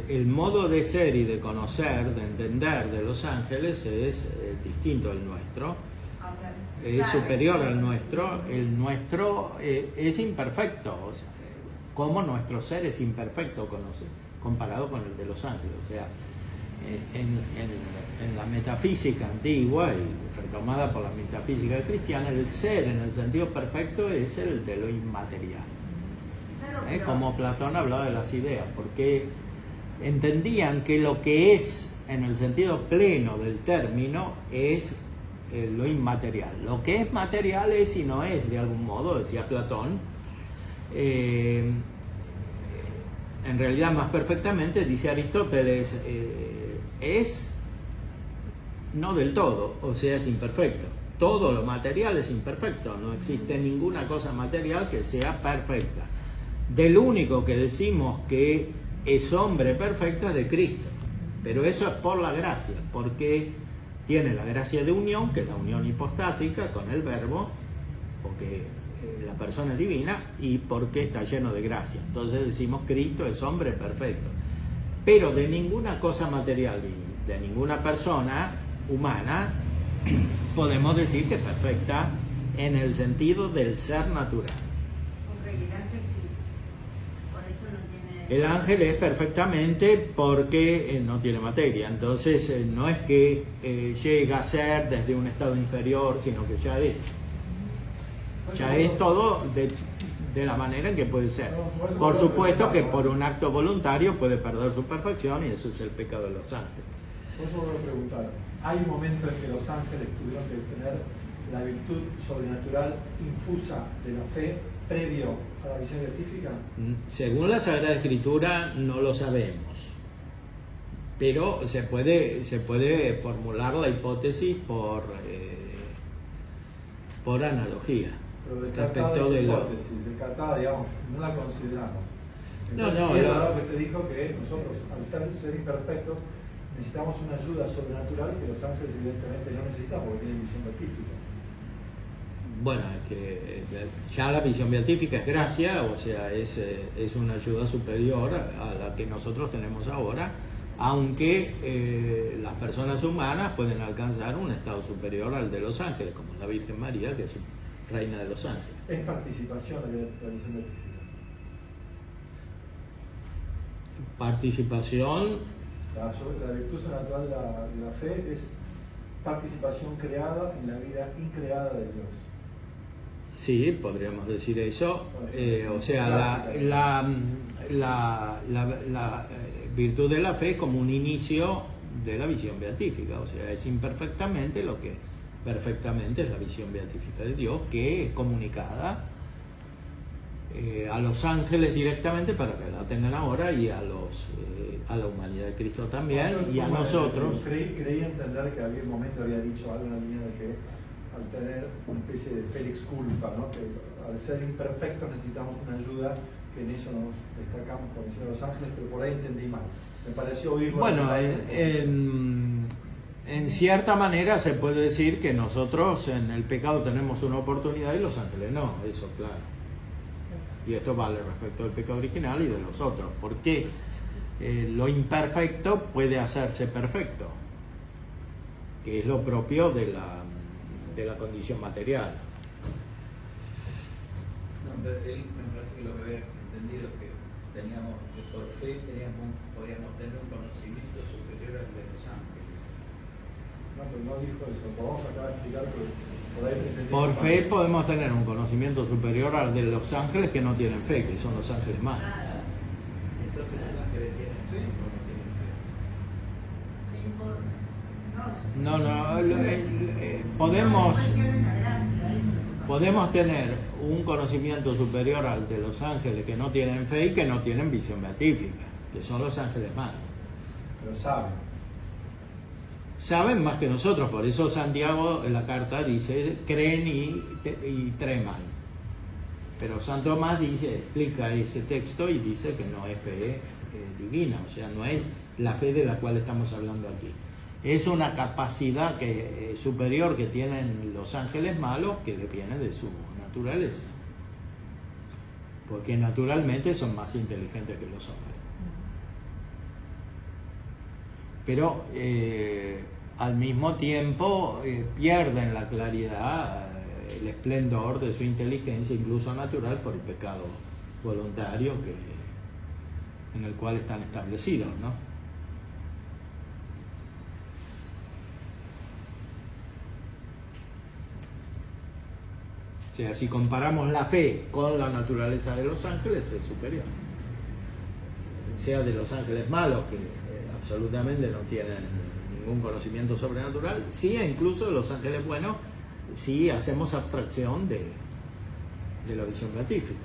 el modo de ser y de conocer, de entender de los ángeles es distinto al nuestro. O sea, Es sabe. superior al nuestro. El nuestro es imperfecto. O sea, como nuestro ser es imperfecto comparado con el de los ángeles. O sea, en la metafísica antigua y retomada por la metafísica cristiana, el ser en el sentido perfecto es el de lo inmaterial. Claro, pero- Como Platón hablaba de las ideas, porque entendían que lo que es en el sentido pleno del término es lo inmaterial. Lo que es material es y no es, de algún modo, decía Platón. En realidad, más perfectamente, dice Aristóteles, es No del todo, o sea, es imperfecto. Todo lo material es imperfecto, no existe ninguna cosa material que sea perfecta. Del único que decimos que es hombre perfecto es de Cristo, pero eso es por la gracia, porque tiene la gracia de unión, que es la unión hipostática con el Verbo, porque la persona es divina y porque está lleno de gracia. Entonces decimos Cristo es hombre perfecto, pero de ninguna cosa material y de ninguna persona humana podemos decir que es perfecta en el sentido del ser natural. Ok, el ángel sí. Por eso no tiene... El ángel es perfectamente porque no tiene materia, entonces no es que llega a ser desde un estado inferior, sino que ya es. Ya es todo de la manera en que puede ser. Por supuesto que por un acto voluntario puede perder su perfección y eso es el pecado de los ángeles. Por eso vuelvo a preguntar, ¿hay un momento en que los ángeles tuvieron que tener la virtud sobrenatural infusa de la fe previo a la visión beatífica? Según la Sagrada Escritura no lo sabemos, pero se puede formular la hipótesis por analogía. Pero descartada respecto esa de la... hipótesis, descartada, digamos, no la consideramos. Entonces, No, sí es la- verdad que te dijo que nosotros, al ser imperfectos, necesitamos una ayuda sobrenatural que los ángeles evidentemente no necesitan porque tienen visión beatífica. Bueno, es que ya la visión beatífica es gracia, o sea, es una ayuda superior a la que nosotros tenemos ahora, aunque las personas humanas pueden alcanzar un estado superior al de los ángeles, como la Virgen María, que es reina de los ángeles. Es participación de la visión beatífica. Participación, La virtud sobrenatural de la fe es participación creada en la vida increada de Dios. sí, podríamos decir eso. O sea, la virtud de la fe es como un inicio de la visión beatífica, o sea, es imperfectamente lo que perfectamente es la visión beatífica de Dios, que es comunicada a los ángeles directamente para que la tengan ahora y a la humanidad de Cristo también y a nosotros. Creí entender que había un momento había dicho algo en la línea de que al tener una especie de Félix culpa, ¿no? Que al ser imperfectos necesitamos una ayuda, que en eso nos destacamos por encima de los ángeles, pero por ahí entendí mal. Me pareció oírlo. Bueno, en cierta manera se puede decir que nosotros en el pecado tenemos una oportunidad y los ángeles no, eso claro. Y esto vale respecto del pecado original y de los otros, porque lo imperfecto puede hacerse perfecto, que es lo propio de la condición material. No, pero él me parece que lo que había entendido es que por fe podíamos tener un conocimiento superior al de los ángeles. No, pero no dijo eso. Vamos a acabar de explicar, pero por ahí entendí. Por fe podemos tener un conocimiento superior al de los ángeles que no tienen fe, que son los ángeles malos. Claro. Entonces los ángeles tienen fe o no tienen fe. Podemos... Tienen la gracia, eso. Podemos tener un conocimiento superior al de los ángeles que no tienen fe y que no tienen visión beatífica, que son los ángeles malos. Pero saben. Saben más que nosotros, por eso Santiago en la carta dice, creen y treman. Pero San Tomás explica ese texto y dice que no es fe divina, o sea, no es la fe de la cual estamos hablando aquí. Es una capacidad superior que tienen los ángeles malos que viene de su naturaleza. Porque naturalmente son más inteligentes que los hombres. Pero al mismo tiempo pierden la claridad, el esplendor de su inteligencia, incluso natural, por el pecado voluntario en el cual están establecidos, ¿no? O sea, si comparamos la fe con la naturaleza de los ángeles, es superior. Sea de los ángeles malos, que absolutamente no tienen ningún conocimiento sobrenatural, sí, e incluso de los ángeles buenos, sí hacemos abstracción de la visión beatífica.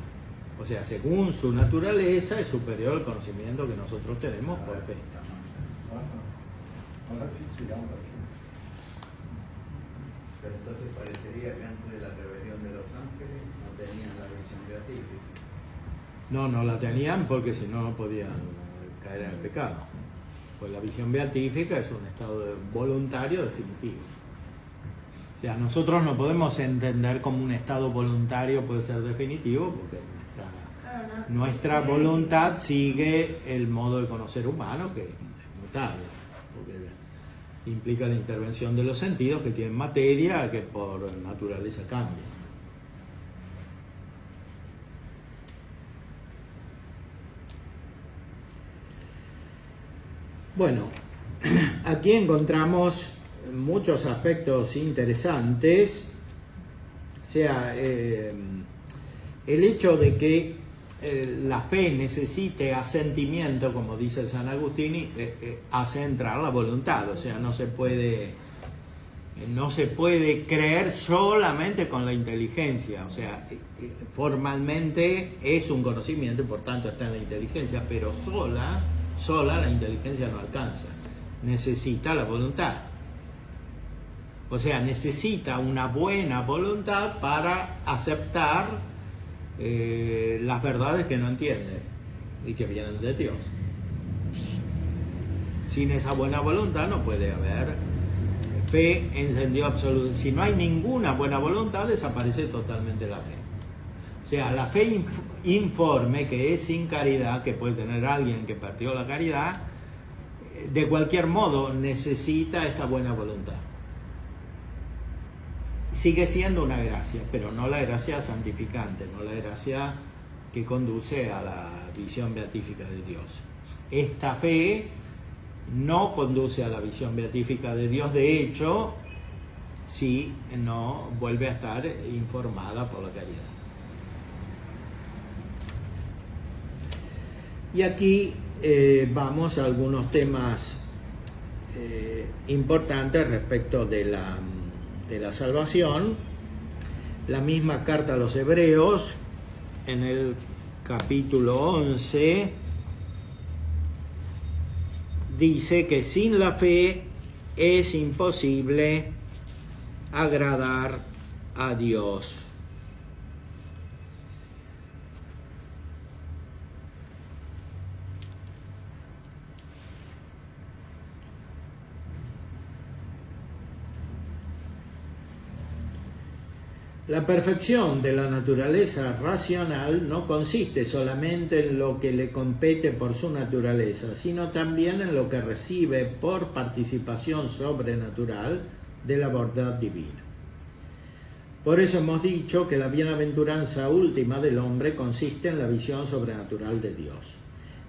O sea, según su naturaleza, es superior al conocimiento que nosotros tenemos por fe. Ahora sí llegamos aquí. Pero entonces parecería que antes de la rebelión de los ángeles no tenían la visión beatífica. No la tenían porque si no, no podían caer en el pecado. Pues la visión beatífica es un estado voluntario definitivo. O sea, nosotros no podemos entender como un estado voluntario puede ser definitivo porque nuestra voluntad sigue el modo de conocer humano que es mutable, porque implica la intervención de los sentidos que tienen materia que por naturaleza cambia. Bueno, aquí encontramos muchos aspectos interesantes. O sea, el hecho de que la fe necesite asentimiento, como dice San Agustín, hace entrar la voluntad. O sea, no se puede creer solamente con la inteligencia. O sea, formalmente es un conocimiento y por tanto está en la inteligencia, pero sola la inteligencia no alcanza. Necesita la voluntad. O sea, necesita una buena voluntad para aceptar las verdades que no entiende y que vienen de Dios. Sin esa buena voluntad no puede haber fe en sentido absoluto. Si no hay ninguna buena voluntad, desaparece totalmente la fe. O sea, la fe informe, que es sin caridad, que puede tener alguien que perdió la caridad, de cualquier modo necesita esta buena voluntad. Sigue siendo una gracia, pero no la gracia santificante, no la gracia que conduce a la visión beatífica de Dios. Esta fe no conduce a la visión beatífica de Dios, de hecho, si no vuelve a estar informada por la caridad. Y aquí vamos a algunos temas importantes respecto de la salvación. La misma carta a los Hebreos, en el capítulo 11, dice que sin la fe es imposible agradar a Dios. La perfección de la naturaleza racional no consiste solamente en lo que le compete por su naturaleza, sino también en lo que recibe por participación sobrenatural de la bondad divina. Por eso hemos dicho que la bienaventuranza última del hombre consiste en la visión sobrenatural de Dios.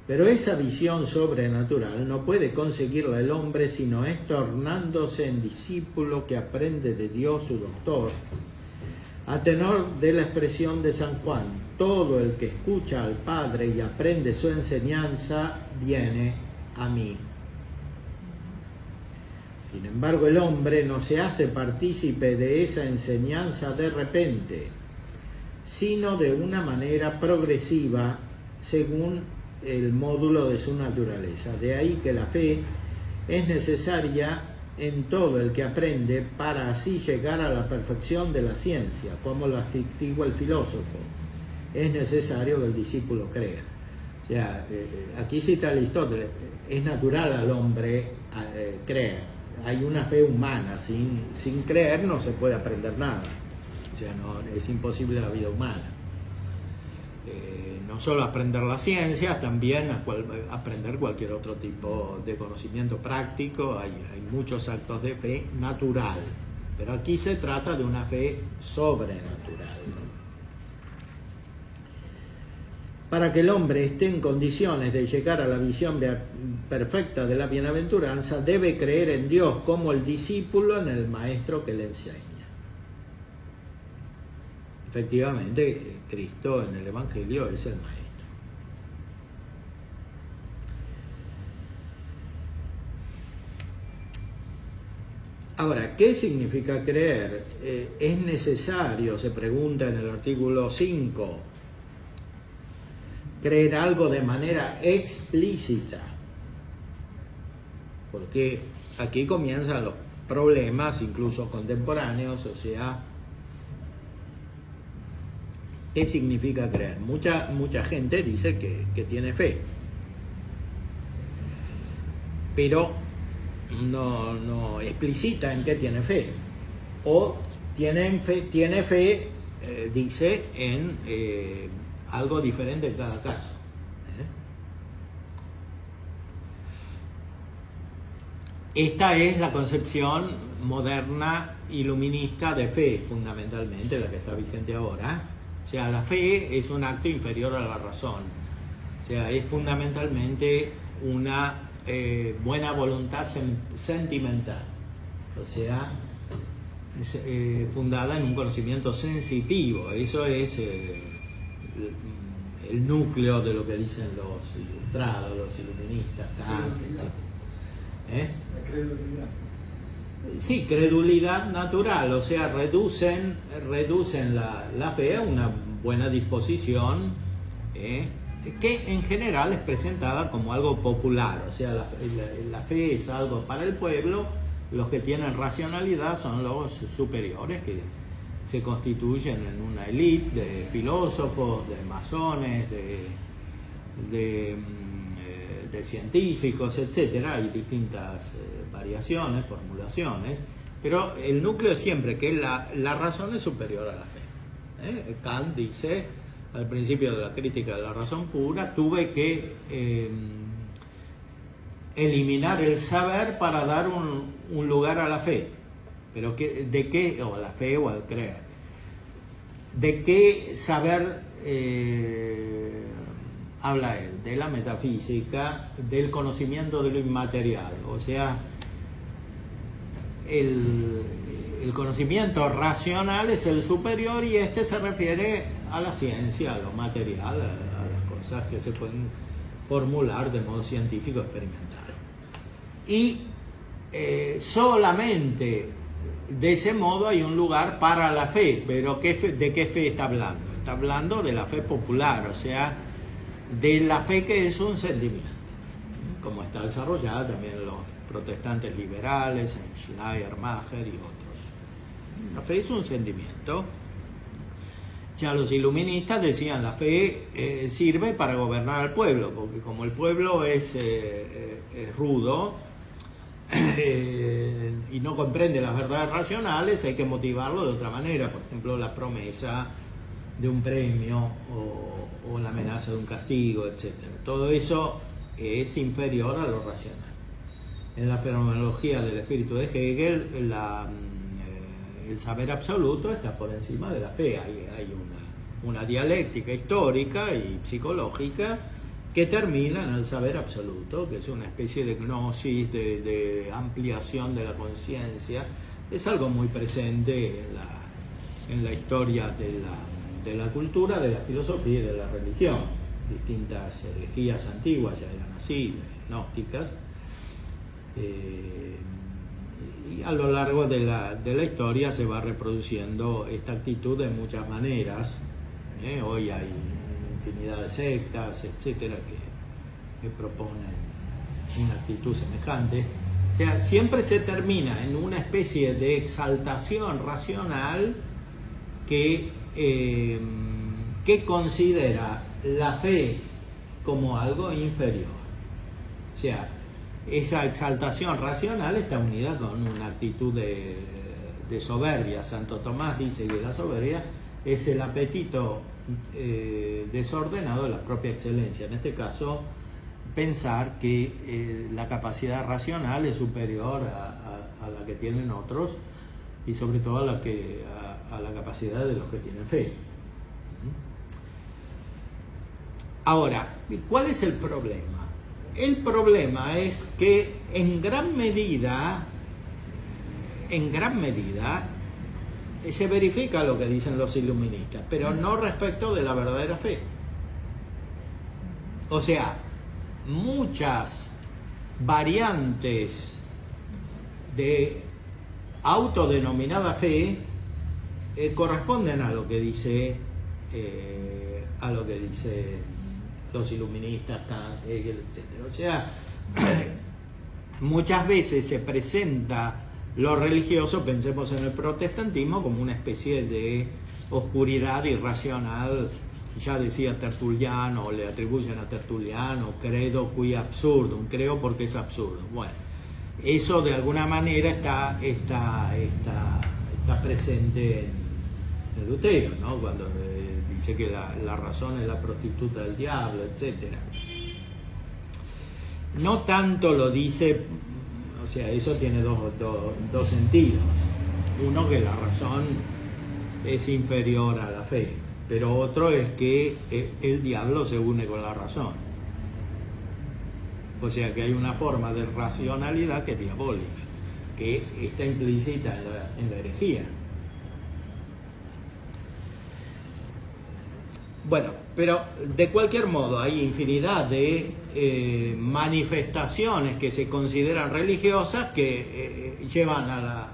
Pero esa visión sobrenatural no puede conseguirla el hombre sino es tornándose en discípulo que aprende de Dios su doctor. A tenor de la expresión de San Juan, todo el que escucha al Padre y aprende su enseñanza, viene a mí. Sin embargo, el hombre no se hace partícipe de esa enseñanza de repente, sino de una manera progresiva según el módulo de su naturaleza. De ahí que la fe es necesaria en todo el que aprende para así llegar a la perfección de la ciencia, como lo atestigua el filósofo. Es necesario que el discípulo crea. O sea, aquí cita Aristóteles, es natural al hombre creer. Hay una fe humana, sin creer no se puede aprender nada. O sea, no, es imposible la vida humana. No solo aprender la ciencia, también aprender cualquier otro tipo de conocimiento práctico. Hay muchos actos de fe natural, pero aquí se trata de una fe sobrenatural. Para que el hombre esté en condiciones de llegar a la visión perfecta de la bienaventuranza, debe creer en Dios como el discípulo en el maestro que le enseña. Efectivamente, Cristo en el Evangelio es el Maestro. Ahora, ¿qué significa creer? ¿Es necesario, se pregunta en el artículo 5, creer algo de manera explícita? Porque aquí comienzan problemas, incluso contemporáneos, o sea, ¿qué significa creer? Mucha gente dice que tiene fe, pero no explicita en qué tiene fe, o tiene fe, dice, en algo diferente en cada caso. Esta es la concepción moderna iluminista de fe, fundamentalmente, la que está vigente ahora. O sea, la fe es un acto inferior a la razón. O sea, es fundamentalmente una buena voluntad sentimental. O sea, es fundada en un conocimiento sensitivo. Eso es el núcleo de lo que dicen los ilustrados, los iluministas, Kant, etc. La credulidad. Sí, credulidad natural, o sea, reducen la fe a una buena disposición, que en general es presentada como algo popular, o sea, la fe es algo para el pueblo, los que tienen racionalidad son los superiores, que se constituyen en una élite de filósofos, de masones, de científicos, etcétera. Hay distintas variaciones, formulaciones, pero el núcleo es siempre que la razón es superior a la fe. Kant dice al principio de la crítica de la razón pura: tuve que eliminar el saber para dar un lugar a la fe. Pero ¿de qué? O a la fe o al creer. ¿De qué saber habla él? De la metafísica, del conocimiento de lo inmaterial. O sea, el conocimiento racional es el superior, y este se refiere a la ciencia, a lo material, a las cosas que se pueden formular de modo científico experimental. Y solamente de ese modo hay un lugar para la fe. Pero ¿de qué fe está hablando? Está hablando de la fe popular, o sea, de la fe que es un sentimiento, como está desarrollada también en los protestantes liberales, en Schleiermacher y otros. La fe es un sentimiento. Ya los iluministas decían: la fe sirve para gobernar al pueblo, porque como el pueblo es rudo y no comprende las verdades racionales, hay que motivarlo de otra manera. Por ejemplo, la promesa de un premio o la amenaza de un castigo, etc. Todo eso es inferior a lo racional. En la fenomenología del espíritu de Hegel, el saber absoluto está por encima de la fe. Hay una dialéctica histórica y psicológica que termina en el saber absoluto, que es una especie de gnosis, de ampliación de la conciencia. Es algo muy presente en la historia de la cultura, de la filosofía y de la religión. Distintas herejías antiguas ya eran así, gnósticas, y a lo largo de la historia se va reproduciendo esta actitud de muchas maneras. Hoy hay infinidad de sectas, etcétera, que proponen una actitud semejante. O sea, siempre se termina en una especie de exaltación racional que considera la fe como algo inferior. O sea, esa exaltación racional está unida con una actitud de soberbia. Santo Tomás dice que la soberbia es el apetito desordenado de la propia excelencia. En este caso, pensar que la capacidad racional es superior a la que tienen otros, y sobre todo a la capacidad de los que tienen fe. Ahora, ¿cuál es el problema? El problema es que en gran medida se verifica lo que dicen los iluministas, pero no respecto de la verdadera fe. O sea, muchas variantes de autodenominada fe corresponden a lo que dice los iluministas, Kant, Hegel, etc. O sea, muchas veces se presenta lo religioso, pensemos en el protestantismo como una especie de oscuridad irracional. Ya decía Tertuliano, o le atribuyen a Tertuliano, credo qui absurdum, creo porque es absurdo. Bueno, eso de alguna manera está presente en Lutero, ¿no? Cuando dice que la razón es la prostituta del diablo, etc. No tanto lo dice, o sea, eso tiene dos sentidos. Uno, que la razón es inferior a la fe, pero otro es que el diablo se une con la razón. O sea que hay una forma de racionalidad que es diabólica, que está implícita en la herejía. Bueno, pero de cualquier modo hay infinidad de manifestaciones que se consideran religiosas que llevan a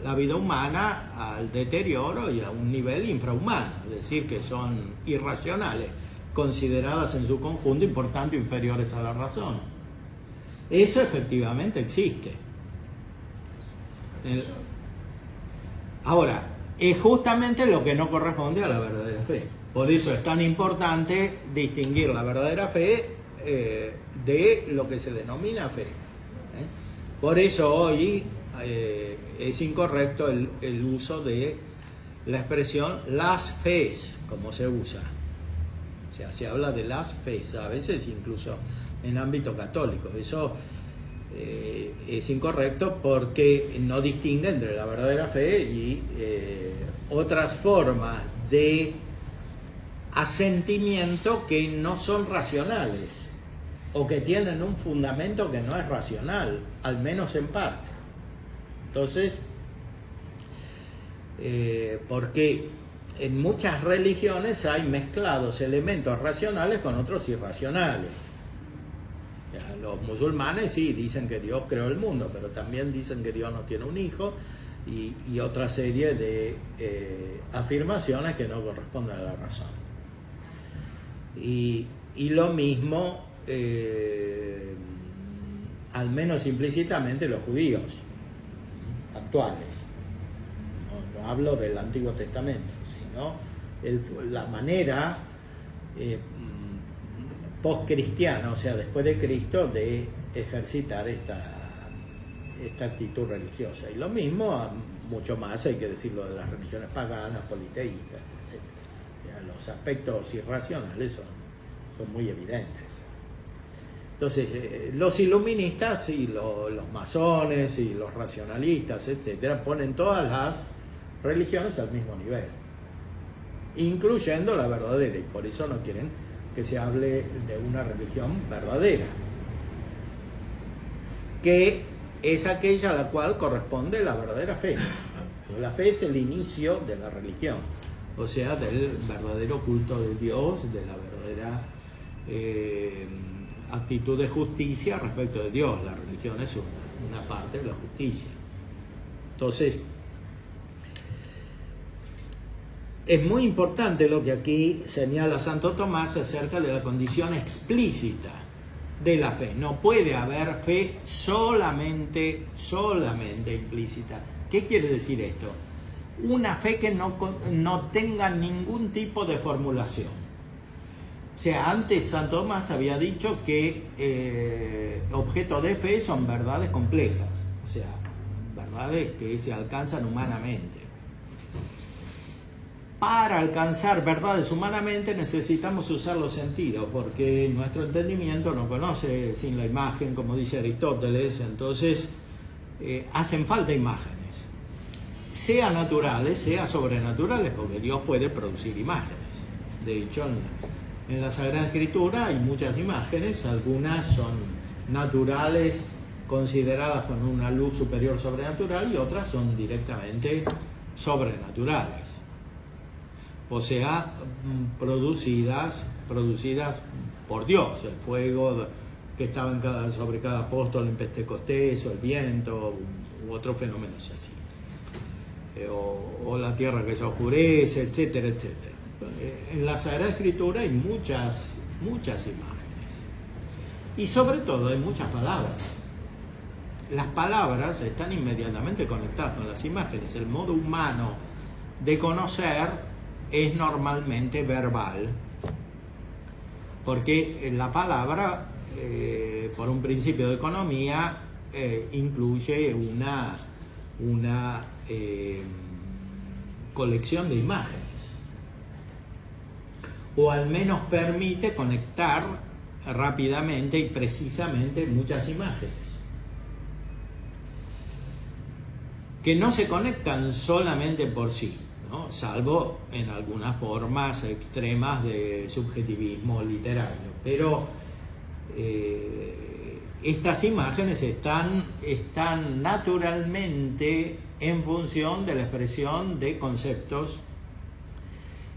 la vida humana al deterioro y a un nivel infrahumano, es decir, que son irracionales, consideradas en su conjunto y por tanto inferiores a la razón. Eso efectivamente existe. Ahora, es justamente lo que no corresponde a la verdadera fe. Por eso es tan importante distinguir la verdadera fe de lo que se denomina fe. Por eso hoy es incorrecto el uso de la expresión las fes, como se usa. O sea, se habla de las fes, a veces incluso en ámbito católico. Eso es incorrecto porque no distingue entre la verdadera fe y otras formas de asentimiento que no son racionales o que tienen un fundamento que no es racional, al menos en parte. Entonces, porque en muchas religiones hay mezclados elementos racionales con otros irracionales. Los musulmanes sí dicen que Dios creó el mundo, pero también dicen que Dios no tiene un hijo y otra serie de afirmaciones que no corresponden a la razón. Y lo mismo, al menos implícitamente, los judíos actuales. No hablo del Antiguo Testamento, sino la manera postcristiana, o sea, después de Cristo, de ejercitar esta actitud religiosa. Y lo mismo, mucho más hay que decirlo de las religiones paganas, politeístas, etc. Los aspectos irracionales son muy evidentes. Entonces, los iluministas y los masones y los racionalistas, etcétera, ponen todas las religiones al mismo nivel, incluyendo la verdadera, y por eso no quieren que se hable de una religión verdadera, que es aquella a la cual corresponde la verdadera fe. La fe es el inicio de la religión, o sea, del verdadero culto de Dios, de la verdadera actitud de justicia respecto de Dios. La religión es una parte de la justicia. Entonces, es muy importante lo que aquí señala Santo Tomás acerca de la condición explícita de la fe. No puede haber fe solamente implícita. ¿Qué quiere decir esto? Una fe que no tenga ningún tipo de formulación. O sea, antes Santo Tomás había dicho que objeto de fe son verdades complejas, o sea, verdades que se alcanzan humanamente. Para alcanzar verdades humanamente necesitamos usar los sentidos, porque nuestro entendimiento no conoce sin la imagen, como dice Aristóteles. Entonces hacen falta imágenes, sea naturales, sea sobrenaturales, porque Dios puede producir imágenes. De hecho, en la Sagrada Escritura hay muchas imágenes, algunas son naturales, consideradas con una luz superior sobrenatural, y otras son directamente sobrenaturales. O sea, producidas por Dios. El fuego que estaba sobre cada apóstol en Pentecostés, o el viento, u otros fenómenos así. O la tierra que se oscurece, etcétera, etcétera. En la Sagrada Escritura hay muchas imágenes. Y sobre todo hay muchas palabras. las palabras están inmediatamente conectadas con las imágenes. El modo humano de conocer es normalmente verbal, porque la palabra, por un principio de economía, incluye una colección de imágenes, o al menos permite conectar rápidamente y precisamente muchas imágenes, que no se conectan solamente por sí, ¿no? Salvo en algunas formas extremas de subjetivismo literario. Pero estas imágenes están naturalmente en función de la expresión de conceptos,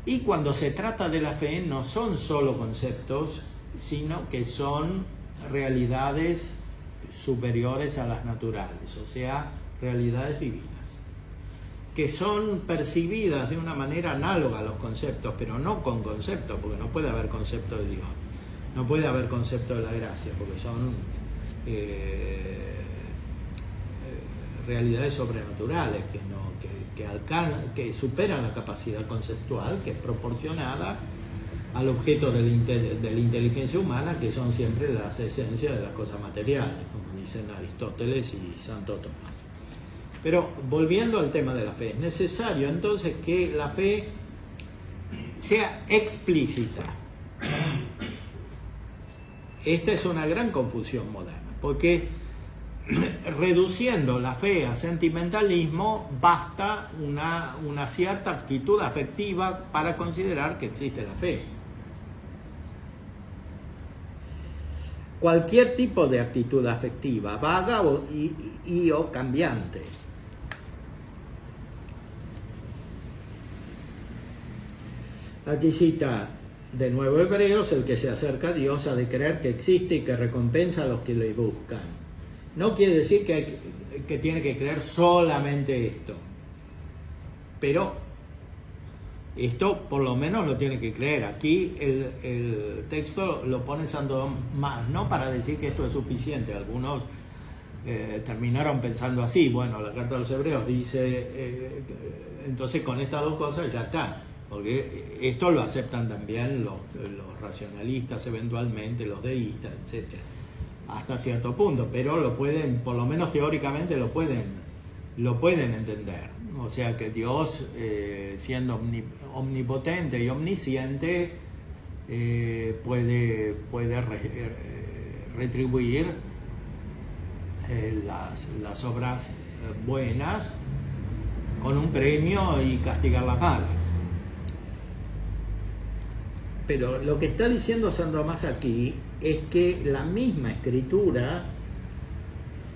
y cuando se trata de la fe no son solo conceptos, sino que son realidades superiores a las naturales, o sea, realidades divinas, que son percibidas de una manera análoga a los conceptos, pero no con conceptos, porque no puede haber concepto de Dios, no puede haber concepto de la gracia, porque son realidades sobrenaturales que superan la capacidad conceptual, que es proporcionada al objeto de la inteligencia humana, que son siempre las esencias de las cosas materiales, como dicen Aristóteles y Santo Tomás. Pero volviendo al tema de la fe, es necesario entonces que la fe sea explícita. Esta es una gran confusión moderna, porque reduciendo la fe a sentimentalismo basta una cierta actitud afectiva para considerar que existe la fe. Cualquier tipo de actitud afectiva, vaga o cambiante, aquí cita de nuevo Hebreos: el que se acerca a Dios ha de creer que existe y que recompensa a los que le buscan. No quiere decir que tiene que creer solamente esto, pero esto por lo menos lo tiene que creer. Aquí el texto lo pone Santo Tomás, no para decir que esto es suficiente. Algunos terminaron pensando así: bueno, la carta de los Hebreos dice, entonces con estas dos cosas ya está, porque esto lo aceptan también los racionalistas, eventualmente los deístas, etcétera, hasta cierto punto, pero lo pueden, por lo menos teóricamente lo pueden entender. O sea que Dios, siendo omnipotente y omnisciente, puede retribuir las obras buenas con un premio y castigar las malas. Pero lo que está diciendo Santo Tomás aquí es que la misma Escritura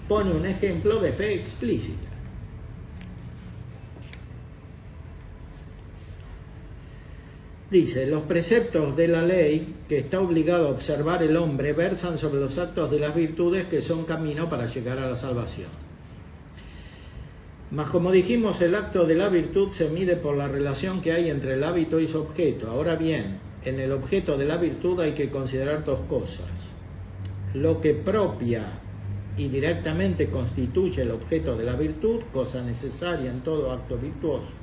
pone un ejemplo de fe explícita. Dice: los preceptos de la ley que está obligado a observar el hombre versan sobre los actos de las virtudes, que son camino para llegar a la salvación. Mas como dijimos, el acto de la virtud se mide por la relación que hay entre el hábito y su objeto. Ahora bien, en el objeto de la virtud hay que considerar dos cosas: lo que propia y directamente constituye el objeto de la virtud, cosa necesaria en todo acto virtuoso,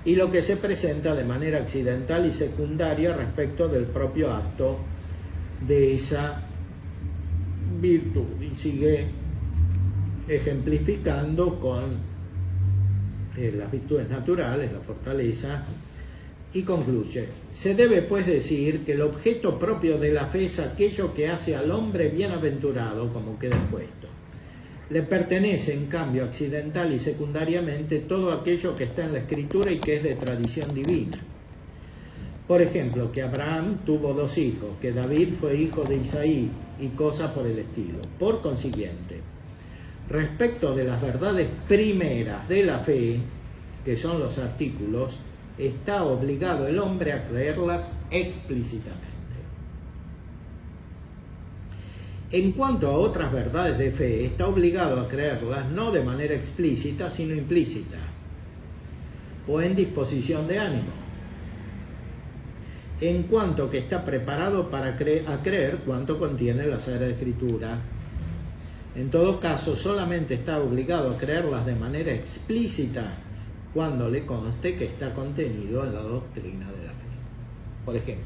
y lo que se presenta de manera accidental y secundaria respecto del propio acto de esa virtud. Y sigue ejemplificando con las virtudes naturales, la fortaleza, y concluye: se debe pues decir que el objeto propio de la fe es aquello que hace al hombre bienaventurado, como queda expuesto. Le pertenece, en cambio, accidental y secundariamente todo aquello que está en la Escritura y que es de tradición divina. Por ejemplo, que Abraham tuvo 2 hijos, que David fue hijo de Isaí, y cosas por el estilo. Por consiguiente, respecto de las verdades primeras de la fe, que son los artículos, está obligado el hombre a creerlas explícitamente. En cuanto a otras verdades de fe, está obligado a creerlas no de manera explícita, sino implícita, o en disposición de ánimo, en cuanto que está preparado para creer cuanto contiene la Sagrada Escritura, En todo caso, solamente está obligado a creerlas de manera explícita cuando le conste que está contenido en la doctrina de la fe. Por ejemplo,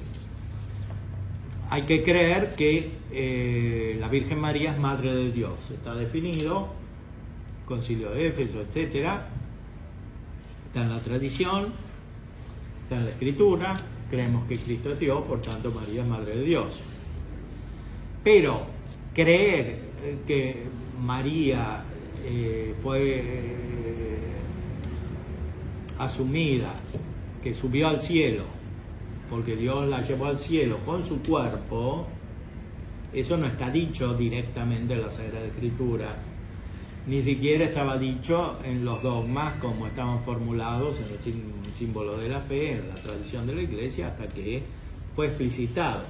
hay que creer que la Virgen María es Madre de Dios. Está definido, Concilio de Éfeso, etc. Está en la tradición, está en la Escritura. Creemos que Cristo es Dios, por tanto María es Madre de Dios. Pero creer que María fue asumida, que subió al cielo, porque Dios la llevó al cielo con su cuerpo, eso no está dicho directamente en la Sagrada Escritura, ni siquiera estaba dicho en los dogmas como estaban formulados en el símbolo de la fe, en la tradición de la Iglesia, hasta que fue explicitado.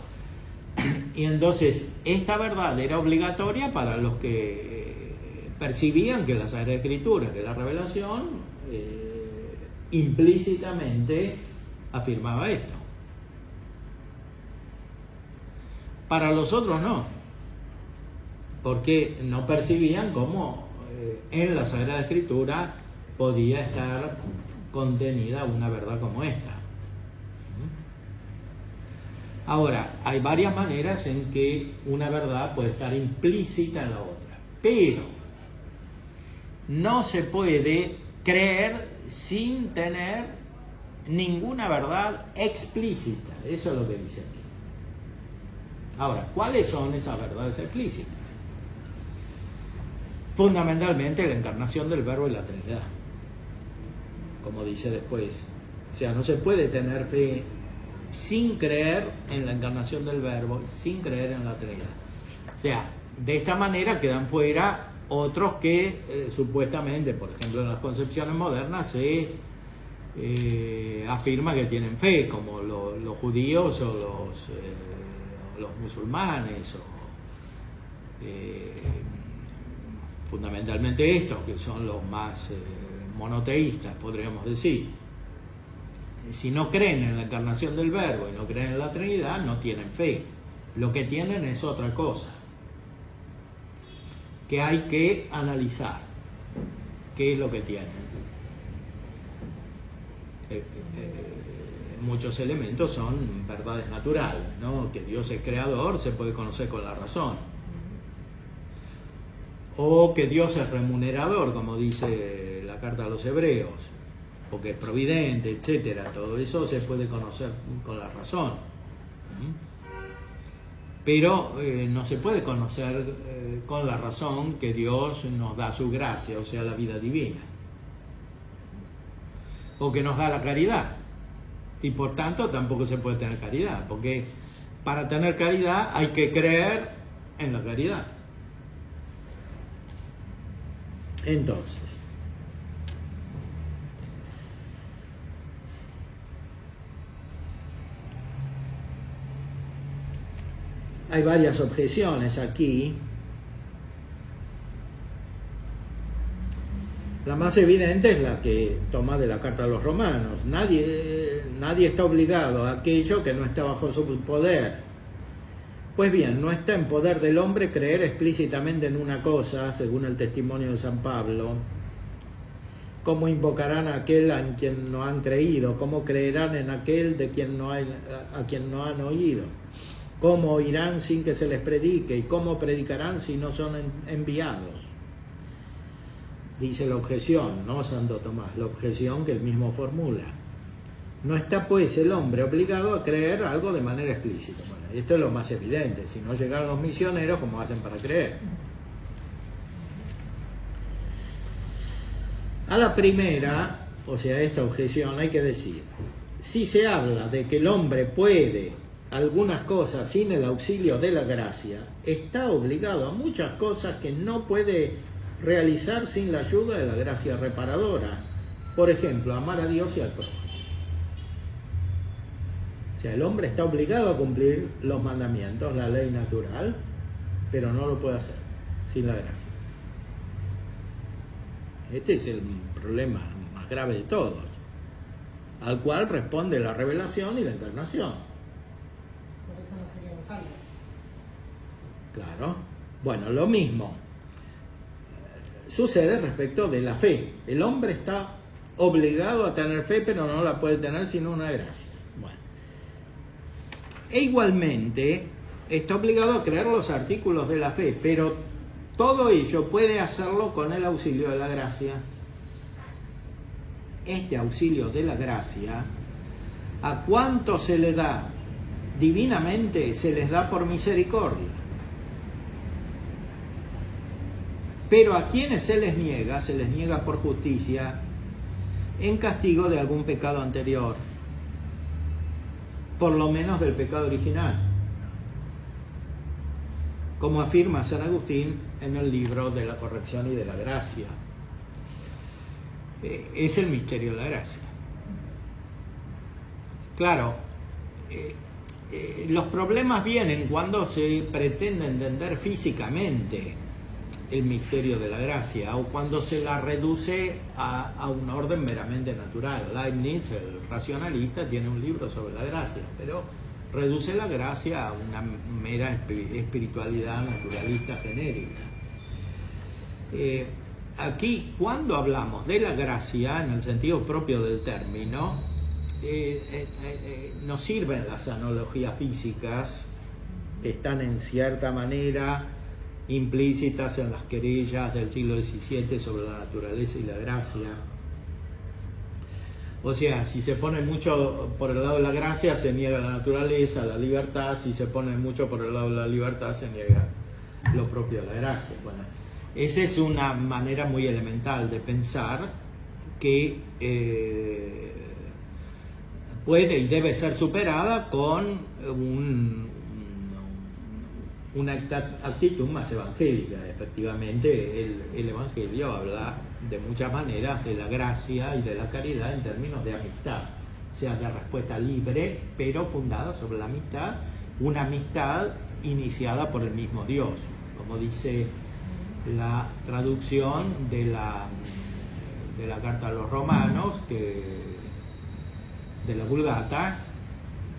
Y entonces esta verdad era obligatoria para los que percibían que la Sagrada Escritura, que la revelación, implícitamente afirmaba esto. Para los otros no, porque no percibían cómo en la Sagrada Escritura podía estar contenida una verdad como esta. Ahora, hay varias maneras en que una verdad puede estar implícita en la otra, pero no se puede creer sin tener ninguna verdad explícita. Eso es lo que dice aquí. Ahora, ¿cuáles son esas verdades explícitas? Fundamentalmente la encarnación del Verbo y la Trinidad, como dice después. O sea, no se puede tener fe sin creer en la encarnación del Verbo, sin creer en la Trinidad. O sea, de esta manera quedan fuera otros que supuestamente, por ejemplo, en las concepciones modernas se afirma que tienen fe, como los judíos o los musulmanes, o fundamentalmente estos, que son los más monoteístas, podríamos decir. Si no creen en la encarnación del Verbo y no creen en la Trinidad, no tienen fe. Lo que tienen es otra cosa, que hay que analizar. ¿Qué es lo que tienen? Muchos elementos son verdades naturales, ¿no? Que Dios es creador, se puede conocer con la razón. O que Dios es remunerador, como dice la carta a los Hebreos, porque es providente, etcétera. Todo eso se puede conocer con la razón. Pero no se puede conocer con la razón que Dios nos da su gracia, o sea, la vida divina. O que nos da la caridad. Y por tanto tampoco se puede tener caridad, porque para tener caridad hay que creer en la caridad. Entonces, hay varias objeciones aquí. La más evidente es la que toma de la carta a los romanos. Nadie está obligado a aquello que no está bajo su poder. Pues bien, no está en poder del hombre creer explícitamente en una cosa, según el testimonio de San Pablo. ¿Cómo invocarán a aquel en quien no han creído? ¿Cómo creerán en aquel a quien no han oído? ¿Cómo oirán sin que se les predique? ¿Y cómo predicarán si no son enviados? Dice la objeción, ¿no, Santo Tomás? La objeción que él mismo formula. No está pues el hombre obligado a creer algo de manera explícita. Bueno, esto es lo más evidente. Si no llegaron los misioneros, ¿cómo hacen para creer? A la primera, o sea, esta objeción, hay que decir, si se habla de que el hombre puede algunas cosas sin el auxilio de la gracia, está obligado a muchas cosas que no puede realizar sin la ayuda de la gracia reparadora. Por ejemplo, amar a Dios y al prójimo. O sea, el hombre está obligado a cumplir los mandamientos, la ley natural, pero no lo puede hacer sin la gracia. Este es el problema más grave de todos, al cual responde la revelación y la encarnación. Por eso no seríamos salvos. Claro. Bueno, lo mismo. sucede respecto de la fe. El hombre está obligado a tener fe, pero no la puede tener sino una gracia. Bueno. E igualmente está obligado a creer los artículos de la fe, pero todo ello puede hacerlo con el auxilio de la gracia. Este auxilio de la gracia, ¿a cuánto se le da divinamente? Se les da por misericordia. Pero a quienes se les niega por justicia, en castigo de algún pecado anterior, por lo menos del pecado original, como afirma San Agustín en el libro de la corrección y de la gracia. Es el misterio de la gracia. Claro, los problemas vienen cuando se pretende entender físicamente el misterio de la gracia o cuando se la reduce a un orden meramente natural. Leibniz, el racionalista, tiene un libro sobre la gracia, pero reduce la gracia a una mera espiritualidad naturalista genérica. Aquí, cuando hablamos de la gracia, en el sentido propio del término, nos sirven las analogías físicas que están en cierta manera implícitas en las querellas del siglo XVII sobre la naturaleza y la gracia. O sea, si se pone mucho por el lado de la gracia, se niega la naturaleza, la libertad. Si se pone mucho por el lado de la libertad, se niega lo propio de la gracia. Bueno, esa es una manera muy elemental de pensar que puede y debe ser superada con una actitud más evangélica. Efectivamente, el Evangelio habla de muchas maneras de la gracia y de la caridad en términos de amistad, o sea, de respuesta libre, pero fundada sobre la amistad, una amistad iniciada por el mismo Dios, como dice la traducción de la carta a los romanos, de la Vulgata,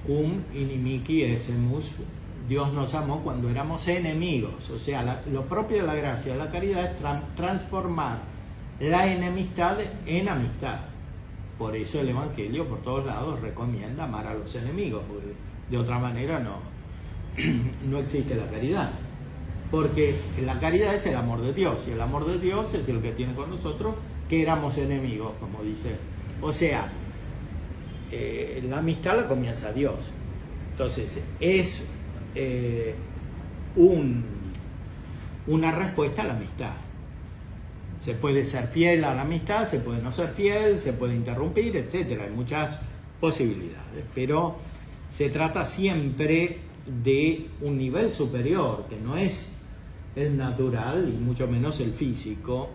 cum inimici esemus, Dios nos amó cuando éramos enemigos. O sea, lo propio de la gracia de la caridad es transformar la enemistad en amistad. Por eso el Evangelio por todos lados recomienda amar a los enemigos, porque de otra manera no existe la caridad. Porque la caridad es el amor de Dios, y el amor de Dios es el que tiene con nosotros que éramos enemigos, como dice. O sea, la amistad la comienza Dios. Entonces, es una respuesta a la amistad. Se puede ser fiel a la amistad, se puede no ser fiel, se puede interrumpir, etc. Hay muchas posibilidades, pero se trata siempre de un nivel superior, que no es el natural y mucho menos el físico,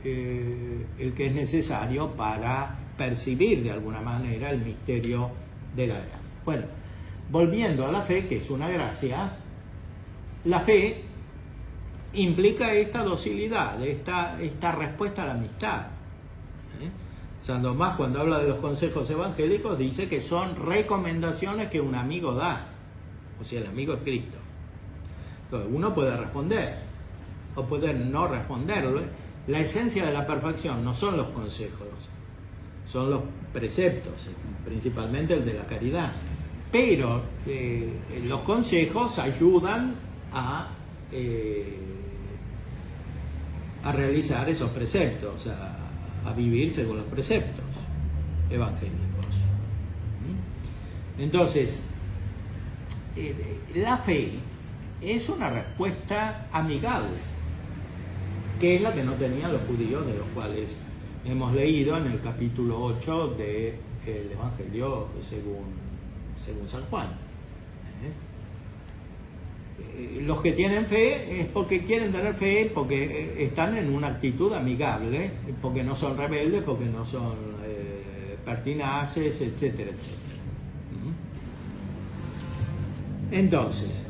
el que es necesario para percibir de alguna manera el misterio de la gracia. Bueno, volviendo a la fe, que es una gracia, la fe implica esta docilidad, esta respuesta a la amistad. San Tomás, cuando habla de los consejos evangélicos, dice que son recomendaciones que un amigo da, o sea, el amigo es Cristo. Entonces, uno puede responder o puede no responderlo. La esencia de la perfección no son los consejos, son los preceptos, principalmente el de la caridad. Pero los consejos ayudan a realizar esos preceptos, a vivir según los preceptos evangélicos. Entonces, la fe es una respuesta amigable, que es la que no tenían los judíos, de los cuales hemos leído en el capítulo 8 del Evangelio según San Juan. Los que tienen fe es porque quieren tener fe, porque están en una actitud amigable, porque no son rebeldes, porque no son pertinaces, etcétera, etcétera. Entonces,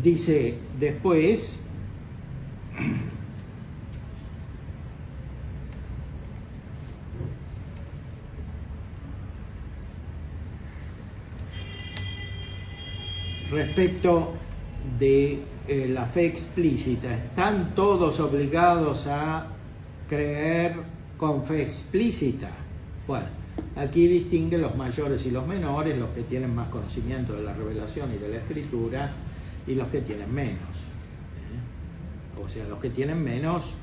dice después, respecto de la fe explícita? ¿Están todos obligados a creer con fe explícita? Bueno, aquí distingue los mayores y los menores, los que tienen más conocimiento de la revelación y de la escritura y los que tienen menos. O sea, los que tienen menos,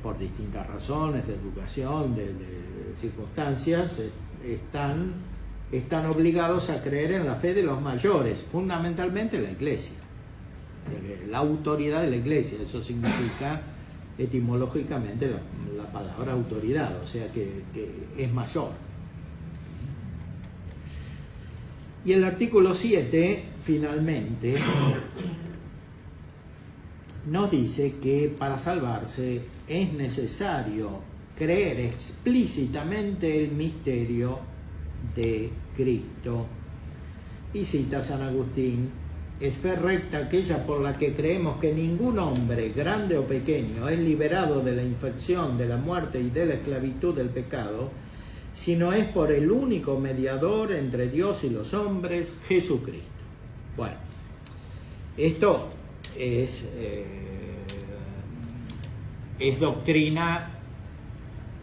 por distintas razones de educación, de circunstancias, están obligados a creer en la fe de los mayores, fundamentalmente la Iglesia. La autoridad de la Iglesia, eso significa etimológicamente la palabra autoridad, o sea que es mayor. Y el artículo 7, finalmente, nos dice que para salvarse es necesario creer explícitamente el misterio de Cristo. Y cita San Agustín: es fe recta aquella por la que creemos que ningún hombre, grande o pequeño, es liberado de la infección, de la muerte y de la esclavitud del pecado, sino es por el único mediador entre Dios y los hombres, Jesucristo. Bueno, esto es doctrina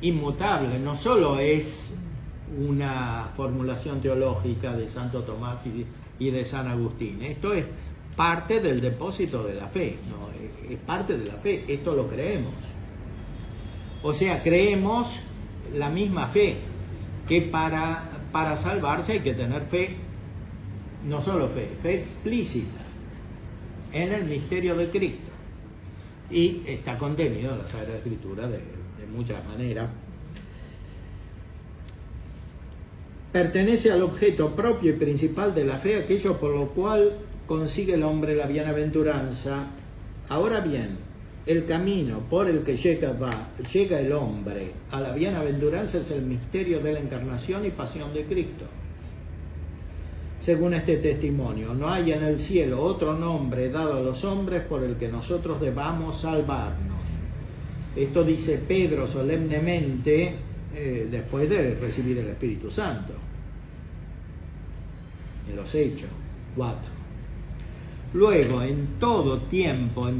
inmutable, no solo es una formulación teológica de Santo Tomás y de San Agustín, esto es parte del depósito de la fe, ¿no? Es parte de la fe, esto lo creemos. O sea, creemos la misma fe, que para salvarse hay que tener fe, no solo fe explícita en el misterio de Cristo. Y está contenido en la Sagrada Escritura de muchas maneras. Pertenece al objeto propio y principal de la fe, aquello por lo cual consigue el hombre la bienaventuranza. Ahora bien, el camino por el que llega el hombre a la bienaventuranza es el misterio de la encarnación y pasión de Cristo. Según este testimonio, no hay en el cielo otro nombre dado a los hombres por el que nosotros debamos salvarnos. Esto dice Pedro solemnemente después de recibir el Espíritu Santo, en los Hechos 4. Luego, en todo tiempo,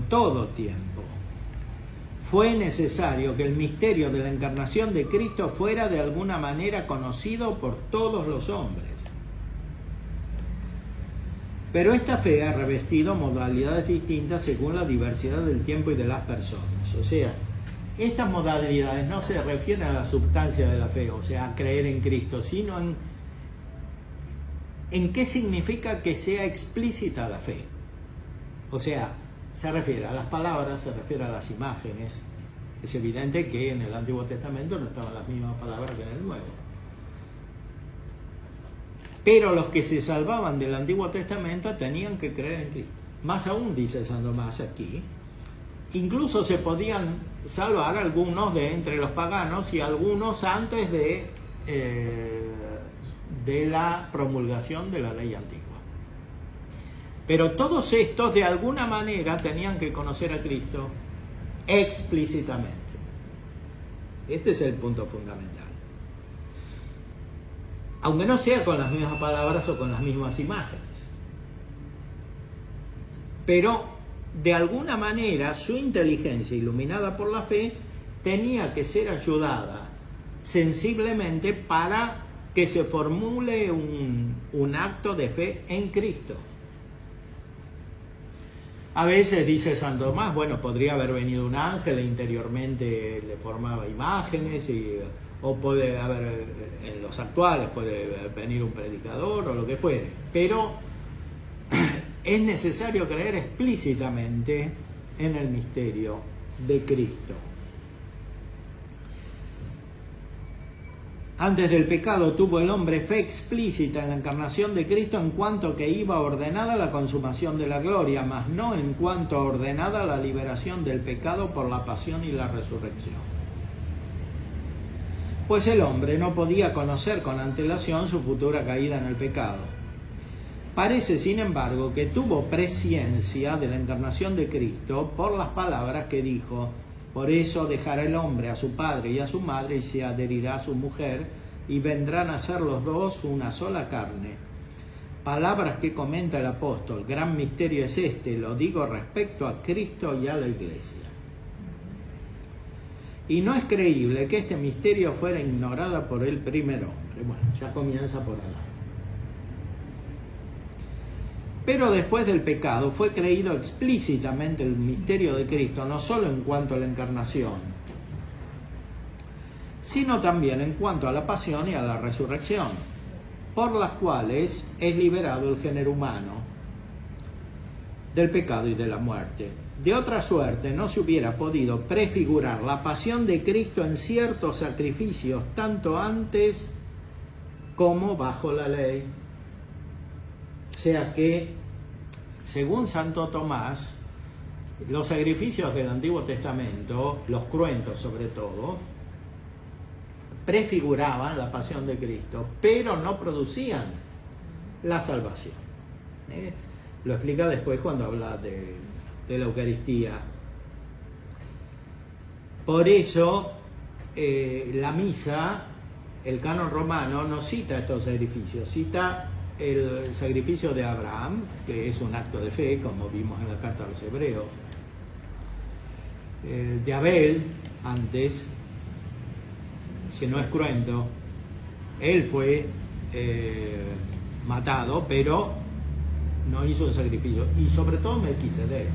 fue necesario que el misterio de la encarnación de Cristo fuera de alguna manera conocido por todos los hombres. Pero esta fe ha revestido modalidades distintas según la diversidad del tiempo y de las personas. O sea, estas modalidades no se refieren a la sustancia de la fe, o sea, a creer en Cristo, sino en qué significa que sea explícita la fe. O sea, se refiere a las palabras, se refiere a las imágenes. Es evidente que en el Antiguo Testamento no estaban las mismas palabras que en el Nuevo. Pero los que se salvaban del Antiguo Testamento tenían que creer en Cristo. Más aún, dice San Tomás aquí, incluso se podían salvar algunos de entre los paganos y algunos antes de la promulgación de la ley antigua. Pero todos estos de alguna manera tenían que conocer a Cristo explícitamente. Este es el punto fundamental. Aunque no sea con las mismas palabras o con las mismas imágenes. Pero de alguna manera su inteligencia iluminada por la fe tenía que ser ayudada sensiblemente para que se formule un acto de fe en Cristo. A veces dice San Tomás, bueno, podría haber venido un ángel e interiormente le formaba imágenes, o puede haber, en los actuales puede venir un predicador o lo que fuere, pero es necesario creer explícitamente en el misterio de Cristo. Antes del pecado tuvo el hombre fe explícita en la encarnación de Cristo en cuanto que iba ordenada la consumación de la gloria, mas no en cuanto ordenada la liberación del pecado por la pasión y la resurrección. Pues el hombre no podía conocer con antelación su futura caída en el pecado. Parece, sin embargo, que tuvo presciencia de la encarnación de Cristo por las palabras que dijo: por eso dejará el hombre a su padre y a su madre y se adherirá a su mujer, y vendrán a ser los dos una sola carne. palabras que comenta el apóstol: gran misterio es este, lo digo respecto a Cristo y a la Iglesia. Y no es creíble que este misterio fuera ignorado por el primer hombre. Bueno, ya comienza por Adán. Pero después del pecado fue creído explícitamente el misterio de Cristo, no solo en cuanto a la encarnación, sino también en cuanto a la pasión y a la resurrección, por las cuales es liberado el género humano del pecado y de la muerte. De otra suerte no se hubiera podido prefigurar la pasión de Cristo en ciertos sacrificios, tanto antes como bajo la ley. O sea que, según Santo Tomás, los sacrificios del Antiguo Testamento, los cruentos sobre todo, prefiguraban la pasión de Cristo, pero no producían la salvación. Lo explica después cuando habla de la Eucaristía. Por eso la misa, el canon romano, no cita estos sacrificios, cita el sacrificio de Abraham, que es un acto de fe, como vimos en la carta a los Hebreos, de Abel, antes, que no es cruento. Él fue matado, pero no hizo un sacrificio. Y sobre todo Melquisedec,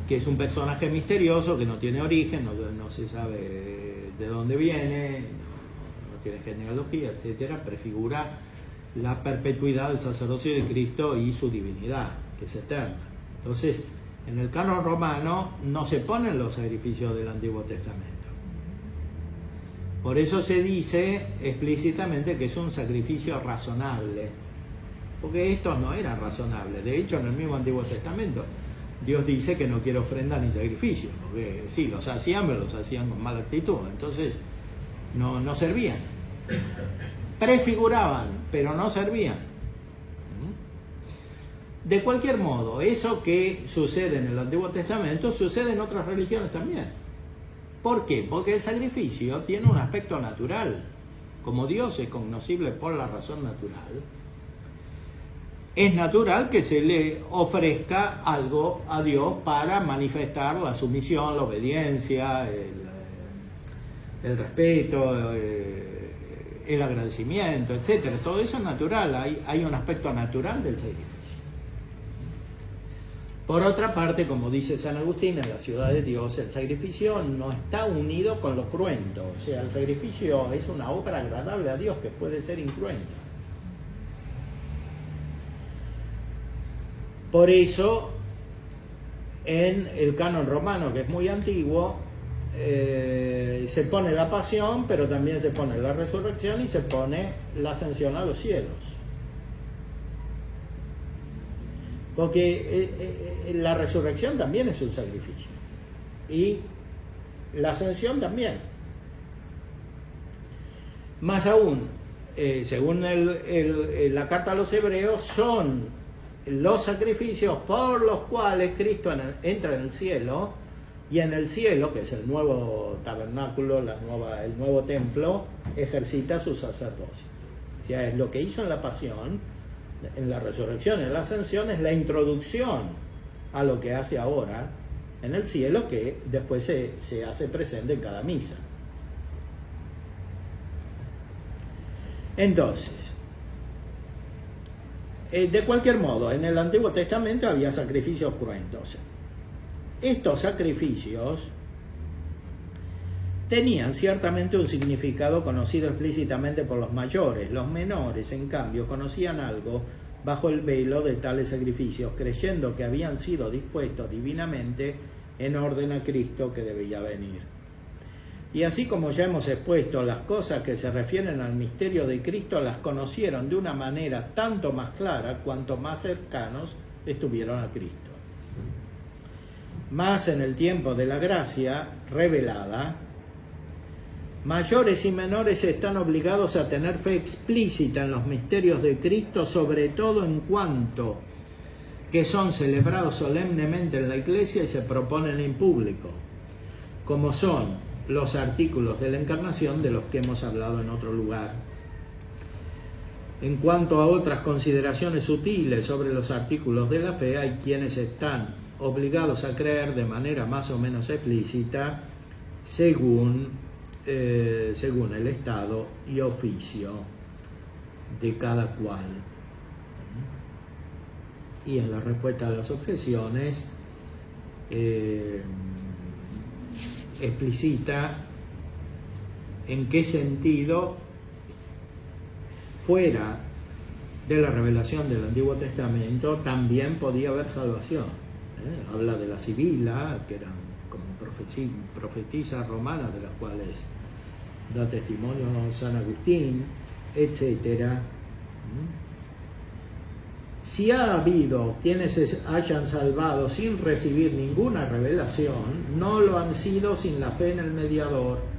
que es un personaje misterioso, que no tiene origen, no se sabe de dónde viene, no tiene genealogía, etcétera, prefigura la perpetuidad del sacerdocio de Cristo y su divinidad, que es eterna. Entonces, en el canon romano no se ponen los sacrificios del Antiguo Testamento. Por eso se dice explícitamente que es un sacrificio razonable, porque estos no eran razonables. De hecho, en el mismo Antiguo Testamento, Dios dice que no quiere ofrenda ni sacrificio, porque sí, los hacían, pero los hacían con mala actitud, entonces no servían. Prefiguraban, pero no servían. De cualquier modo, eso que sucede en el Antiguo Testamento sucede en otras religiones también. ¿Por qué? Porque el sacrificio tiene un aspecto natural. Como Dios es cognoscible por la razón natural, es natural que se le ofrezca algo a Dios para manifestar la sumisión, la obediencia, el respeto, el agradecimiento, etc. Todo eso es natural, hay un aspecto natural del sacrificio. Por otra parte, como dice San Agustín, en la Ciudad de Dios, el sacrificio no está unido con lo cruento. O sea, el sacrificio es una obra agradable a Dios que puede ser incruenta. Por eso, en el canon romano, que es muy antiguo, se pone la pasión, pero también se pone la resurrección y se pone la ascensión a los cielos. Porque la resurrección también es un sacrificio. Y la ascensión también. Más aún, según la carta a los Hebreos, son los sacrificios por los cuales Cristo entra en el cielo, y en el cielo, que es el nuevo tabernáculo, el nuevo templo, ejercita su sacerdocio. O sea, es lo que hizo en la pasión, en la resurrección, en la ascensión, es la introducción a lo que hace ahora en el cielo, que después se hace presente en cada misa. Entonces, de cualquier modo, en el Antiguo Testamento había sacrificios cruentos. Estos sacrificios tenían ciertamente un significado conocido explícitamente por los mayores. Los menores, en cambio, conocían algo bajo el velo de tales sacrificios, creyendo que habían sido dispuestos divinamente en orden a Cristo que debía venir. Y así como ya hemos expuesto, las cosas que se refieren al misterio de Cristo las conocieron de una manera tanto más clara cuanto más cercanos estuvieron a Cristo. Más en el tiempo de la gracia revelada, mayores y menores están obligados a tener fe explícita en los misterios de Cristo, sobre todo en cuanto que son celebrados solemnemente en la Iglesia y se proponen en público, como son los artículos de la Encarnación de los que hemos hablado en otro lugar. En cuanto a otras consideraciones sutiles sobre los artículos de la fe, hay quienes están obligados a creer de manera más o menos explícita según el estado y oficio de cada cual. Y en la respuesta a las objeciones explicita en qué sentido fuera de la revelación del Antiguo Testamento también podía haber salvación. Habla de la Sibila, que eran como profetisas romanas de las cuales da testimonio San Agustín, etc. Si ha habido quienes se hayan salvado sin recibir ninguna revelación, no lo han sido sin la fe en el mediador,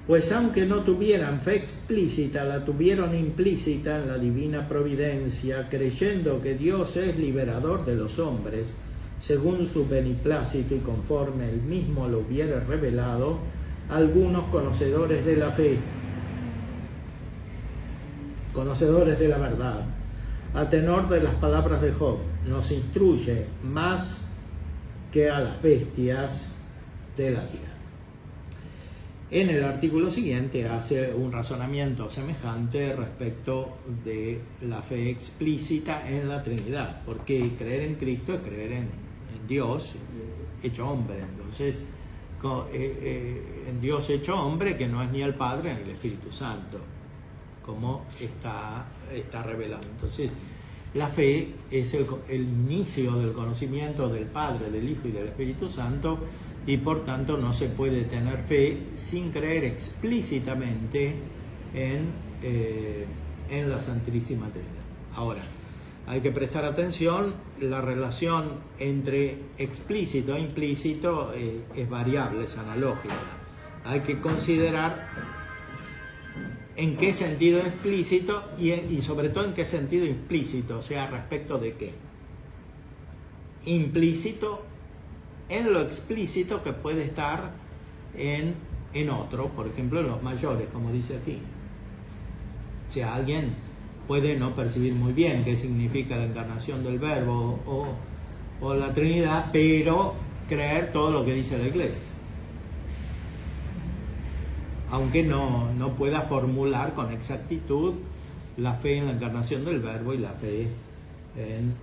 pues aunque no tuvieran fe explícita, la tuvieron implícita en la divina providencia, creyendo que Dios es liberador de los hombres, según su beneplácito y conforme él mismo lo hubiera revelado, algunos conocedores de la fe, conocedores de la verdad, a tenor de las palabras de Job, nos instruye más que a las bestias de la tierra. En el artículo siguiente hace un razonamiento semejante respecto de la fe explícita en la Trinidad, porque creer en Cristo es creer en Dios hecho hombre. Entonces, en Dios hecho hombre, que no es ni el Padre ni el Espíritu Santo, como está revelado. Entonces, la fe es el inicio del conocimiento del Padre, del Hijo y del Espíritu Santo, y por tanto no se puede tener fe sin creer explícitamente en la Santísima Trinidad. Ahora, hay que prestar atención, la relación entre explícito e implícito es variable, es analógica. Hay que considerar en qué sentido explícito y sobre todo en qué sentido implícito, o sea, respecto de qué. Implícito en lo explícito que puede estar en otro, por ejemplo en los mayores, como dice aquí. O sea, alguien puede no percibir muy bien qué significa la encarnación del Verbo o la Trinidad, pero creer todo lo que dice la Iglesia, aunque no pueda formular con exactitud la fe en la encarnación del Verbo y la fe en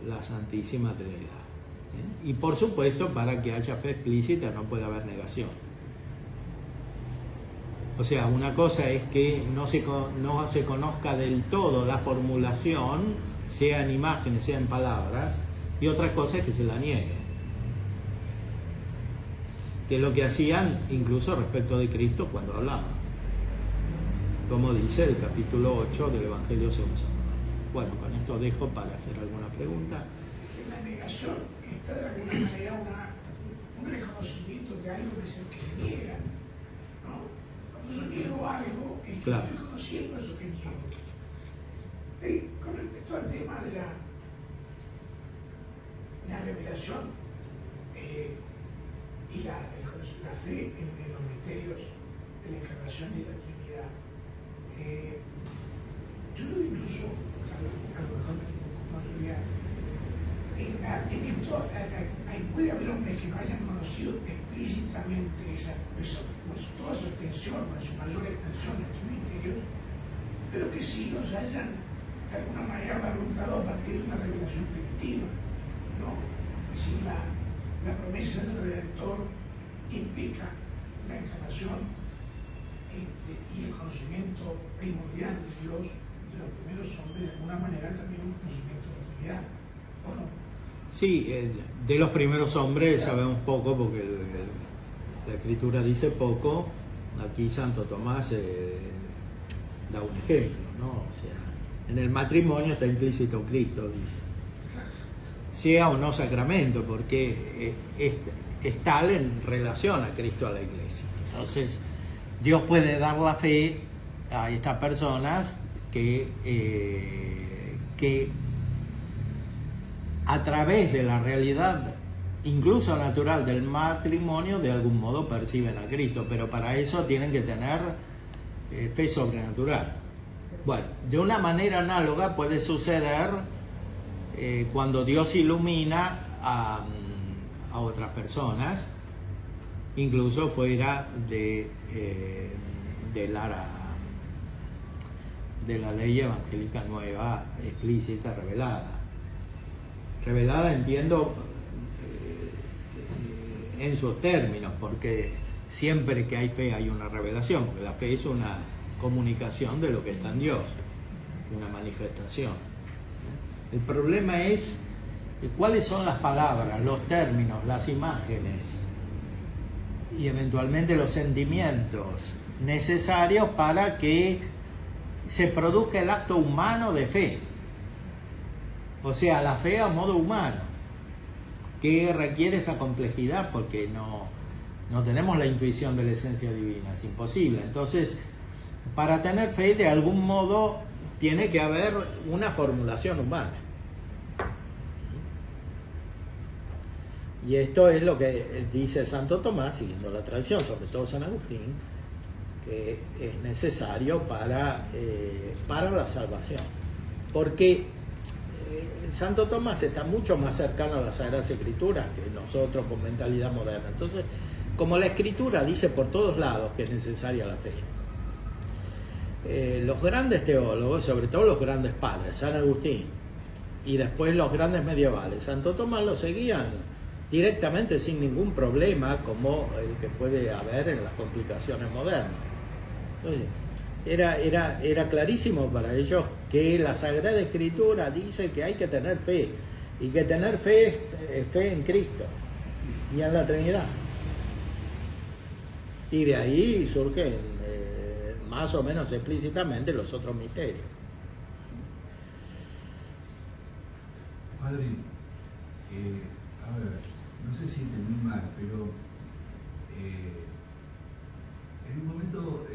la Santísima Trinidad. Y por supuesto, para que haya fe explícita no puede haber negación. O sea, una cosa es que no se conozca del todo la formulación, sea en imágenes, sea en palabras, y otra cosa es que se la niegue, que es lo que hacían incluso respecto de Cristo cuando hablaban, como dice el capítulo 8 del Evangelio según San Juan. Bueno, con esto dejo para hacer alguna pregunta. La negación está de alguna manera un reconocimiento de algo que se niega, ¿no? Cuando yo niego algo, es que claro, estoy conociendo eso que niego. Con respecto al tema de la revelación y la fe en los misterios de la encarnación y de la Trinidad, yo creo incluso, a lo mejor me equivoco, no sería, en esto puede haber hombres que no hayan conocido explícitamente toda su extensión, o en su mayor extensión, estos misterios, pero que sí los hayan de alguna manera preguntado a partir de una revelación primitiva, ¿no? Es decir, la promesa del Redentor implica la encarnación y el conocimiento primordial de Dios de los primeros hombres, de alguna manera también un conocimiento de la Trinidad, ¿o no? Sí, de los primeros hombres sabemos poco porque la Escritura dice poco. Aquí Santo Tomás da un ejemplo, ¿no? O sea, en el matrimonio está implícito Cristo, dice. Sea o no sacramento, porque es tal en relación a Cristo, a la Iglesia. Entonces, Dios puede dar la fe a estas personas que a través de la realidad, incluso natural, del matrimonio, de algún modo perciben a Cristo, pero para eso tienen que tener fe sobrenatural. Bueno, de una manera análoga puede suceder cuando Dios ilumina a otras personas, incluso fuera de la ley evangélica nueva, explícita, revelada. Revelada, entiendo, en sus términos, porque siempre que hay fe hay una revelación, porque la fe es una comunicación de lo que está en Dios, una manifestación. El problema es cuáles son las palabras, los términos, las imágenes y eventualmente los sentimientos necesarios para que se produzca el acto humano de fe. O sea, la fe a modo humano, que requiere esa complejidad porque no tenemos la intuición de la esencia divina, es imposible. Entonces, para tener fe, de algún modo, tiene que haber una formulación humana. Y esto es lo que dice Santo Tomás, siguiendo la tradición, sobre todo San Agustín, que es necesario para la salvación. Porque Santo Tomás está mucho más cercano a las Sagradas Escrituras que nosotros con mentalidad moderna. Entonces, como la Escritura dice por todos lados que es necesaria la fe, los grandes teólogos, sobre todo los grandes padres, San Agustín, y después los grandes medievales, Santo Tomás lo seguían directamente sin ningún problema, como el que puede haber en las complicaciones modernas. Entonces, era clarísimo para ellos que la Sagrada Escritura dice que hay que tener fe, y que tener fe es fe en Cristo y en la Trinidad. Y de ahí surgen más o menos explícitamente los otros misterios. Padre, a ver, no sé si entendí mal, pero en un momento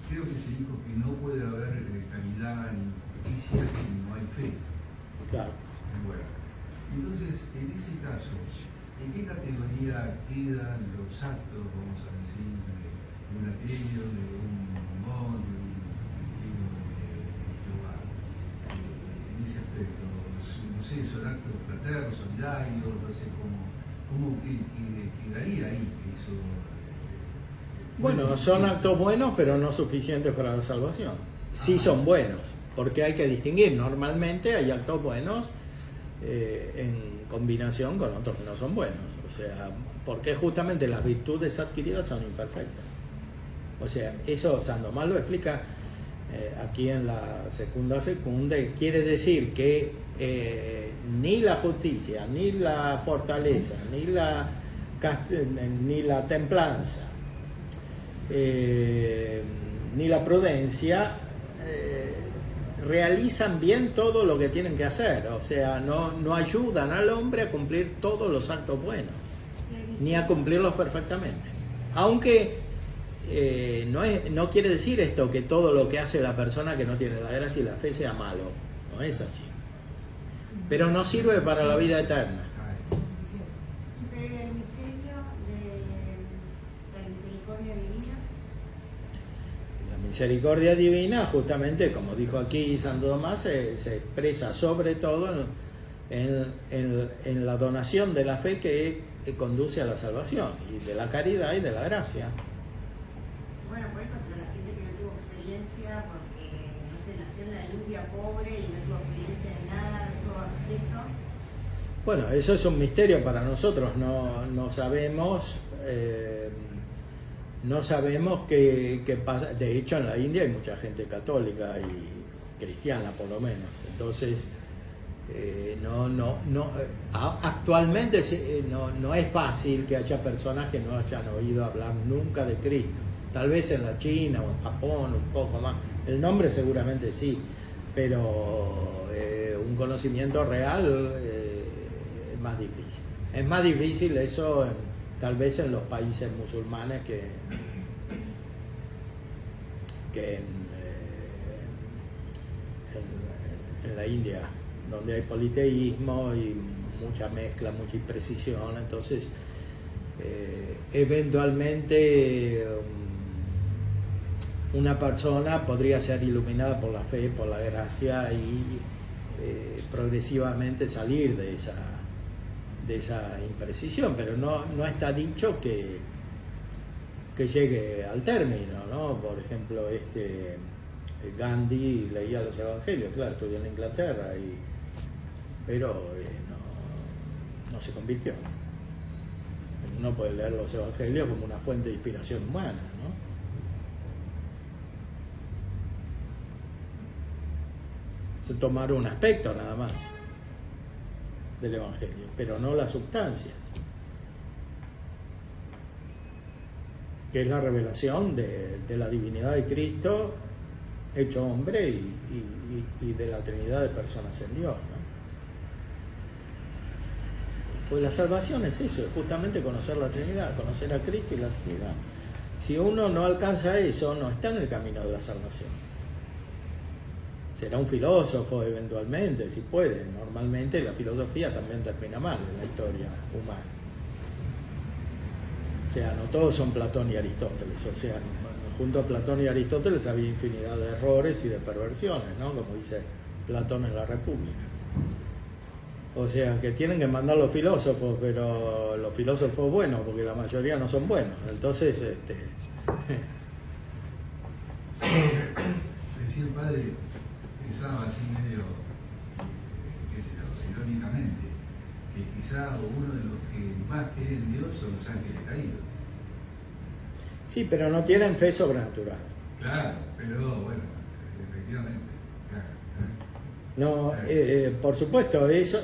creo que se dijo que no puede haber caridad ni justicia si no hay fe. Claro. Bueno, entonces, en ese caso, ¿en qué categoría quedan los actos, vamos a decir, de un ateo, de un mormón, de un testigo de Jehová? En ese aspecto, no sé, son actos fraternos, solidarios, no sé cómo quedaría ahí eso. Bueno, son actos buenos, pero no suficientes para la salvación. Sí son buenos, porque hay que distinguir. Normalmente hay actos buenos en combinación con otros que no son buenos. O sea, porque justamente las virtudes adquiridas son imperfectas. O sea, eso San Tomás lo explica aquí en la Secunda, quiere decir que ni la justicia, ni la fortaleza, ni la templanza, ni la prudencia realizan bien todo lo que tienen que hacer. O sea, no ayudan al hombre a cumplir todos los actos buenos, ni a cumplirlos perfectamente. Aunque no quiere decir esto que todo lo que hace la persona que no tiene la gracia y la fe sea malo. No es así. Pero no sirve para la vida eterna. Pero el misterio de la misericordia divina. La misericordia divina, justamente, como dijo aquí Santo Tomás, se expresa sobre todo en la donación de la fe que conduce a la salvación, y de la caridad y de la gracia. Bueno, por eso, pero la gente que no tuvo experiencia, porque, no sé, nació en la India pobre y no tuvo experiencia de nada, no tuvo acceso. Bueno, eso es un misterio para nosotros, no sabemos qué pasa. De hecho, en la India hay mucha gente católica y cristiana, por lo menos. Entonces, actualmente no es fácil que haya personas que no hayan oído hablar nunca de Cristo. Tal vez en la China o en Japón un poco más. El nombre seguramente sí, pero un conocimiento real es más difícil. Es más difícil eso tal vez en los países musulmanes que en la India, donde hay politeísmo y mucha mezcla, mucha imprecisión. Entonces, una persona podría ser iluminada por la fe, por la gracia y progresivamente salir de esa imprecisión, pero no está dicho que llegue al término, ¿no? Por ejemplo, Gandhi leía los evangelios, claro, estudió en Inglaterra, pero no se convirtió. Uno puede leer los evangelios como una fuente de inspiración humana, ¿no? Se tomaron un aspecto nada más del evangelio, pero no la sustancia, que es la revelación de la divinidad de Cristo hecho hombre y de la Trinidad de personas en Dios, ¿no? Pues la salvación es eso, es justamente conocer la Trinidad, conocer a Cristo y la Trinidad. Si uno no alcanza eso, no está en el camino de la salvación. Será un filósofo eventualmente, si puede. Normalmente la filosofía también termina mal en la historia humana. O sea, no todos son Platón y Aristóteles. O sea, junto a Platón y Aristóteles había infinidad de errores y de perversiones, ¿no? Como dice Platón en la República. O sea, que tienen que mandar los filósofos, pero los filósofos buenos, porque la mayoría no son buenos. Entonces, Decía el padre, pensaba así medio, qué sé yo, irónicamente, que quizá uno de los que más creen en Dios son los ángeles caídos. sí, pero no tienen fe sobrenatural. Claro, pero bueno, efectivamente. No, por supuesto, eso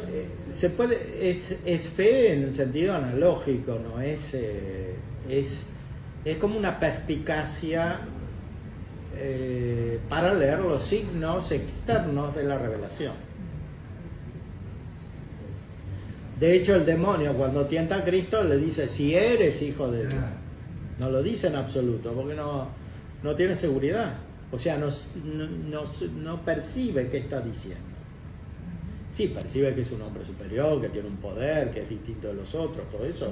se puede, es fe en el sentido analógico, no es como una perspicacia para leer los signos externos de la revelación. De hecho, el demonio cuando tienta a Cristo le dice: si eres hijo de Dios. No lo dice en absoluto porque no tiene seguridad. O sea, no percibe qué está diciendo. Sí, percibe que es un hombre superior, que tiene un poder, que es distinto de los otros, todo eso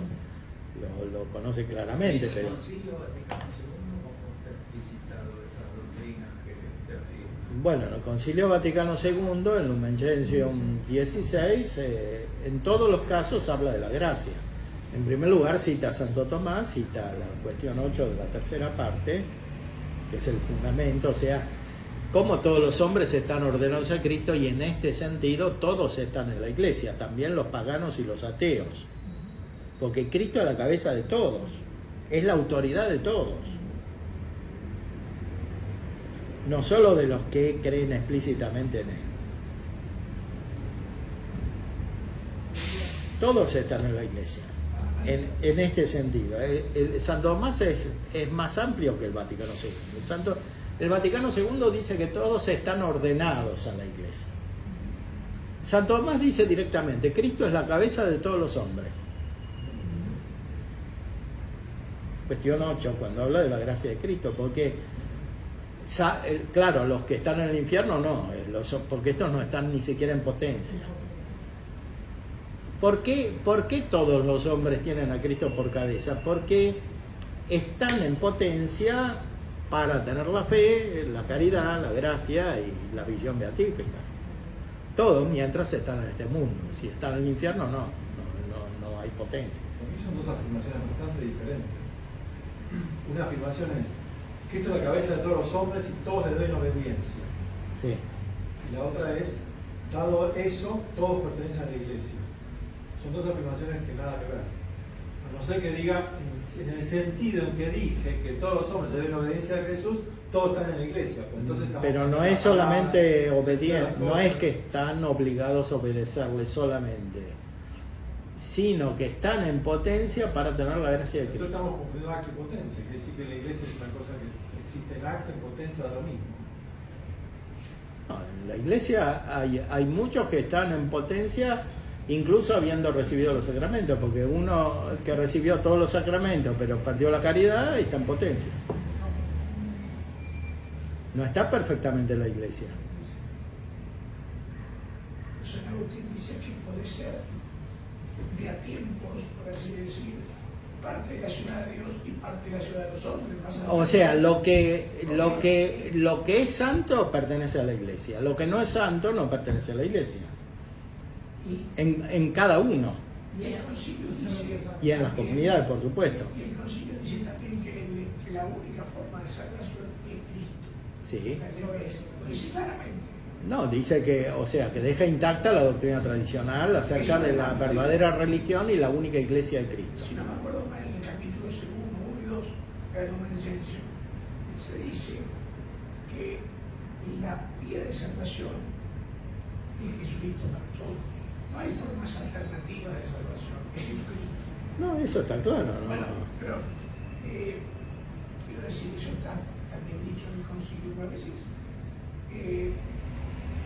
lo conoce claramente, pero... ¿El Concilio Vaticano II cómo está explicitado estas doctrinas que afirman? Bueno, en el Concilio Vaticano II, en Lumen Gentium 16, en todos los casos habla de la gracia. En primer lugar cita a Santo Tomás, cita la cuestión 8 de la tercera parte, que es el fundamento, o sea, como todos los hombres están ordenados a Cristo, y en este sentido todos están en la iglesia, también los paganos y los ateos, porque Cristo es la cabeza de todos, es la autoridad de todos, no solo de los que creen explícitamente en Él. Todos están en la iglesia, en este sentido. San Tomás es más amplio que el Vaticano II. El Vaticano II dice que todos están ordenados a la iglesia. San Tomás dice directamente: Cristo es la cabeza de todos los hombres. Cuestión 8, cuando habla de la gracia de Cristo, porque, claro, los que están en el infierno no, porque estos no están ni siquiera en potencia. ¿Por qué todos los hombres tienen a Cristo por cabeza? Porque están en potencia para tener la fe, la caridad, la gracia y la visión beatífica. Todo mientras están en este mundo. Si están en el infierno, no hay potencia. Para mí son dos afirmaciones bastante diferentes. Una afirmación es: Cristo es la cabeza de todos los hombres y todos le deben obediencia. Sí. Y la otra es: dado eso, todos pertenecen a la iglesia. Son dos afirmaciones que nada que ver. A no ser que diga, en el sentido en que dije que todos los hombres deben obediencia a Jesús, todos están en la iglesia. Pero no es solamente obediencia, no es que están obligados a obedecerle solamente, sino que están en potencia para tener la gracia de Cristo. Nosotros estamos confundiendo acto y potencia, quiere decir que la iglesia es una cosa que existe en acto, en potencia, da lo mismo. No, en la iglesia hay muchos que están en potencia, incluso habiendo recibido los sacramentos, porque uno que recibió todos los sacramentos pero perdió la caridad está en potencia. No está perfectamente en la iglesia. San Agustín dice que puede ser de a tiempos, por así decirlo. parte de la ciudad de Dios y parte de la ciudad de los hombres. O sea, lo que es santo pertenece a la iglesia, lo que no es santo no pertenece a la iglesia. En cada uno. Y el concilio dice, y en las comunidades, por supuesto. Y el concilio dice también que la única forma de salvación es Cristo. Sí. Lo dice claramente. No, dice que, o sea, que deja intacta la doctrina tradicional acerca de la verdadera religión y la única iglesia de Cristo. Si no me acuerdo mal, en el capítulo 1 y 2 de la Lumen Gentium, se dice que la vía de salvación es Jesucristo para todos. No hay formas alternativas de salvación, es Jesucristo. No, eso está claro, ¿no? Bueno, pero quiero decir, eso está también dicho en el concilio a veces.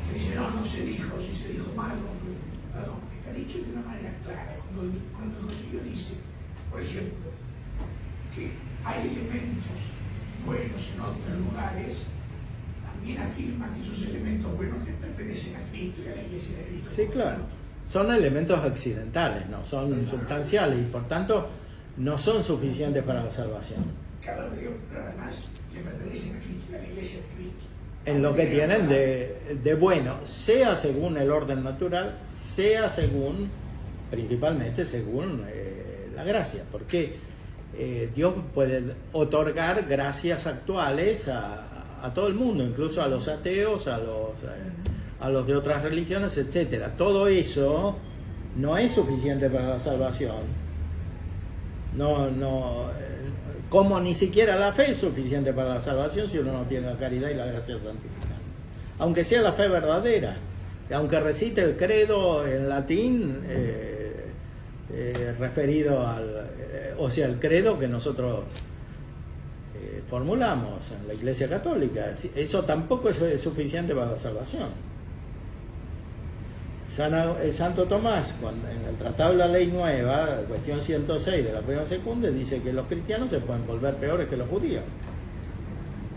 Se dice, no se dijo, si se dijo mal, no, está dicho de una manera clara. Cuando el concilio dice, por ejemplo, que hay elementos buenos en otros lugares, también afirma que esos elementos buenos que pertenecen a Cristo y a la Iglesia de Cristo. Sí, claro. Son elementos accidentales, no son sustanciales y por tanto no son suficientes para la salvación. Claro, pero además le pertenecen a Cristo y a la Iglesia de Cristo. En lo que tienen de bueno, sea según el orden natural, sea según, principalmente según la gracia, porque Dios puede otorgar gracias actuales a todo el mundo, incluso a los ateos, a los de otras religiones, etcétera. Todo eso no es suficiente para la salvación. Como ni siquiera la fe es suficiente para la salvación si uno no tiene la caridad y la gracia santificante. Aunque sea la fe verdadera, aunque recite el credo en latín, referido o sea, el credo que nosotros formulamos en la Iglesia Católica, eso tampoco es suficiente para la salvación. El Santo Tomás, en el Tratado de la Ley Nueva, cuestión 106 de la Primera Secunde, dice que los cristianos se pueden volver peores que los judíos,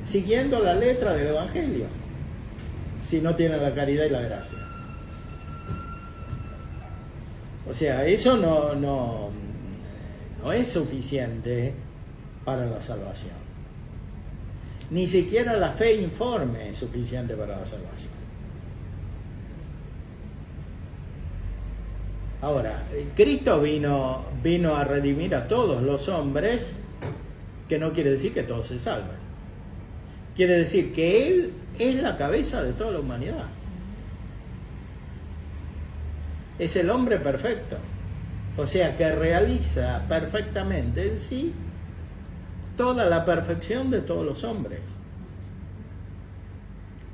siguiendo la letra del Evangelio, si no tienen la caridad y la gracia. O sea, eso no es suficiente para la salvación. Ni siquiera la fe informe es suficiente para la salvación. Ahora, Cristo vino a redimir a todos los hombres, que no quiere decir que todos se salven. Quiere decir que Él es la cabeza de toda la humanidad. Es el hombre perfecto. O sea, que realiza perfectamente en sí toda la perfección de todos los hombres.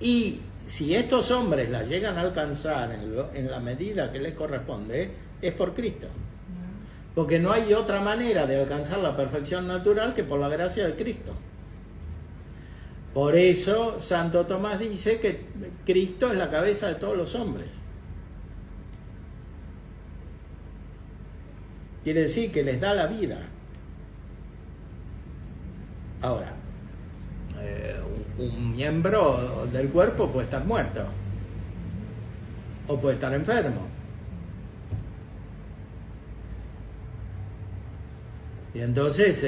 Y si estos hombres la llegan a alcanzar en la medida que les corresponde, es por Cristo. Porque no hay otra manera de alcanzar la perfección natural que por la gracia de Cristo. Por eso Santo Tomás dice que Cristo es la cabeza de todos los hombres. Quiere decir que les da la vida. Ahora, un miembro del cuerpo puede estar muerto o puede estar enfermo y entonces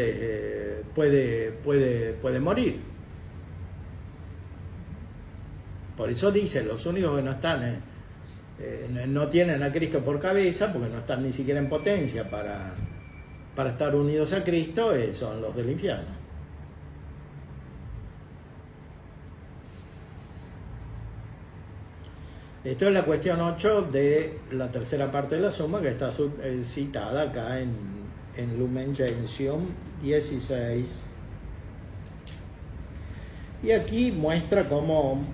puede morir. Por eso dice, los únicos que no están no tienen a Cristo por cabeza, porque no están ni siquiera en potencia para estar unidos a Cristo, son los del infierno. Esto es la cuestión 8 de la tercera parte de la suma, que está citada acá en Lumen Gentium 16. Y aquí muestra cómo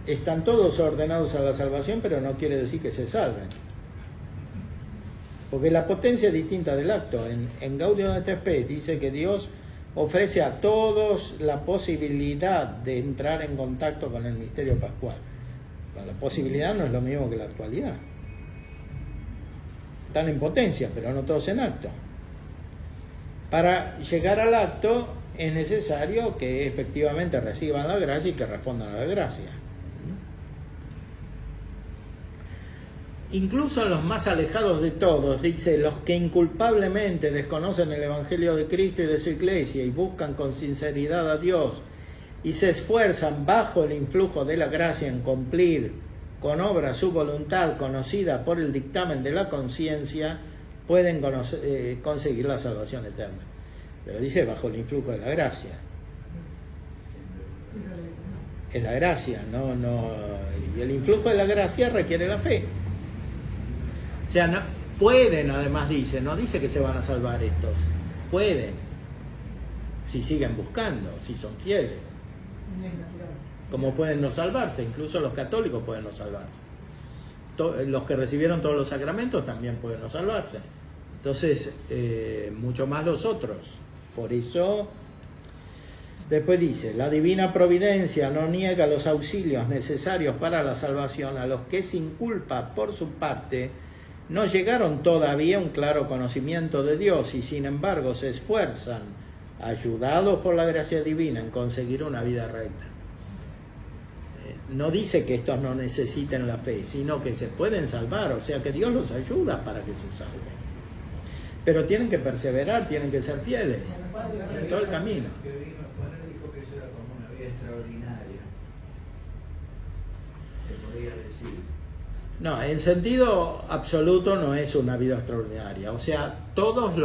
están todos ordenados a la salvación, pero no quiere decir que se salven. Porque la potencia es distinta del acto. En Gaudium et Spes dice que Dios ofrece a todos la posibilidad de entrar en contacto con el misterio pascual. La posibilidad no es lo mismo que la actualidad. Están en potencia, pero no todos en acto. Para llegar al acto es necesario que efectivamente reciban la gracia y que respondan a la gracia. incluso los más alejados de todos, dice, los que inculpablemente desconocen el Evangelio de Cristo y de su iglesia y buscan con sinceridad a Dios y se esfuerzan bajo el influjo de la gracia en cumplir con obra su voluntad conocida por el dictamen de la conciencia, pueden conseguir la salvación eterna. Pero dice bajo el influjo de la gracia. Es la gracia, no, y el influjo de la gracia requiere la fe. O sea, no, pueden, además dice, no dice que se van a salvar estos, pueden, si siguen buscando, si son fieles. Como pueden no salvarse, incluso los católicos pueden no salvarse. Los que recibieron todos los sacramentos también pueden no salvarse. Entonces, mucho más los otros. Por eso, después dice, la divina providencia no niega los auxilios necesarios para la salvación a los que sin culpa por su parte no llegaron todavía a un claro conocimiento de Dios y sin embargo se esfuerzan, ayudados por la gracia divina, en conseguir una vida recta. No dice que estos no necesiten la fe, sino que se pueden salvar, o sea que Dios los ayuda para que se salven. Pero tienen que perseverar, tienen que ser fieles en todo el camino. Que vino a poner dijo que eso era como una vida extraordinaria. Se podría decir. No, en sentido absoluto no es una vida extraordinaria. O sea, toda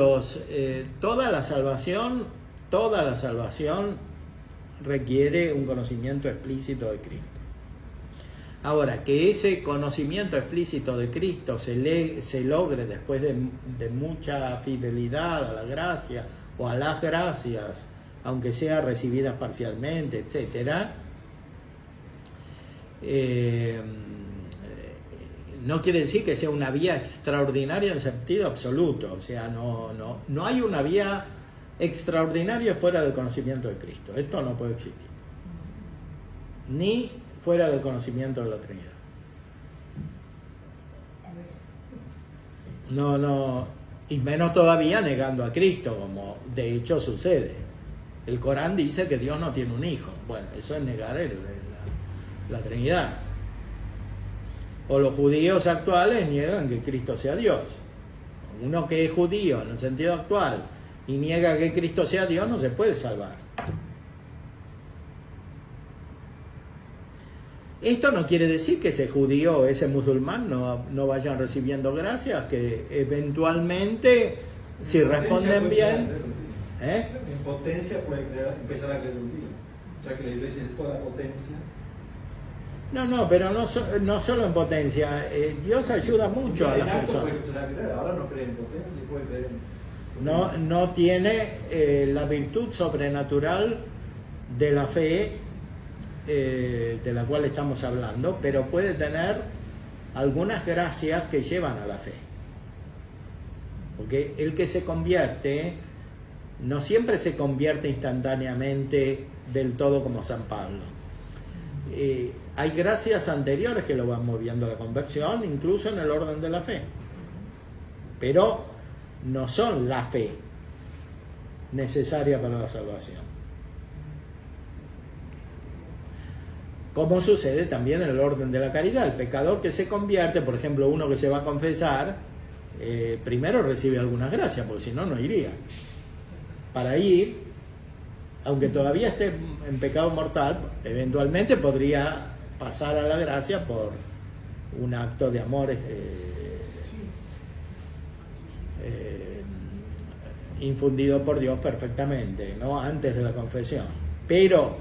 la salvación requiere un conocimiento explícito de Cristo. Ahora, que ese conocimiento explícito de Cristo se logre después de mucha fidelidad a la gracia o a las gracias, aunque sea recibidas parcialmente, etc., no quiere decir que sea una vía extraordinaria en sentido absoluto. O sea, no hay una vía extraordinaria fuera del conocimiento de Cristo. Esto no puede existir. Ni fuera del conocimiento de la Trinidad. No, y menos todavía negando a Cristo, como de hecho sucede. El Corán dice que Dios no tiene un hijo. Bueno, eso es negar la Trinidad. O los judíos actuales niegan que Cristo sea Dios. Uno que es judío en el sentido actual y niega que Cristo sea Dios no se puede salvar. Esto no quiere decir que ese judío o ese musulmán no vayan recibiendo gracias, que eventualmente, si responden bien... En potencia puede empezar a creer un día. O sea que la iglesia es toda potencia. No, pero no solo en potencia. Dios ayuda mucho a las personas. Ahora no cree en potencia y puede creer en... No tiene la virtud sobrenatural de la fe de la cual estamos hablando, pero puede tener algunas gracias que llevan a la fe. Porque el que se convierte no siempre se convierte instantáneamente del todo como San Pablo. Hay gracias anteriores que lo van moviendo a la conversión, incluso en el orden de la fe. Pero no son la fe necesaria para la salvación. Como sucede también en el orden de la caridad. El pecador que se convierte, por ejemplo, uno que se va a confesar, primero recibe algunas gracias, porque si no, no iría. Para ir, aunque todavía esté en pecado mortal, eventualmente podría pasar a la gracia por un acto de amor infundido por Dios perfectamente, ¿no? Antes de la confesión. Pero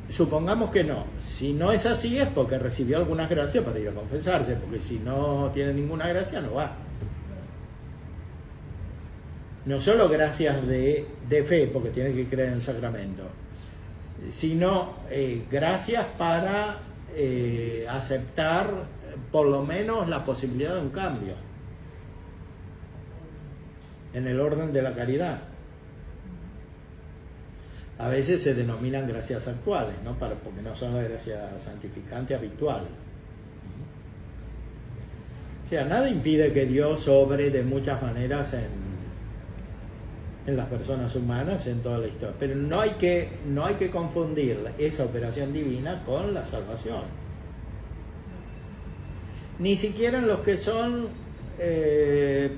supongamos que no. Si no es así es porque recibió algunas gracias para ir a confesarse, porque si no tiene ninguna gracia no va. No solo gracias de fe, porque tiene que creer en el sacramento, sino gracias para aceptar por lo menos la posibilidad de un cambio en el orden de la caridad. A veces se denominan gracias actuales, ¿no? Porque no son la gracia santificante habitual. O sea, nada impide que Dios obre de muchas maneras en las personas humanas, en toda la historia. Pero no hay que confundir esa operación divina con la salvación. ni siquiera en los que son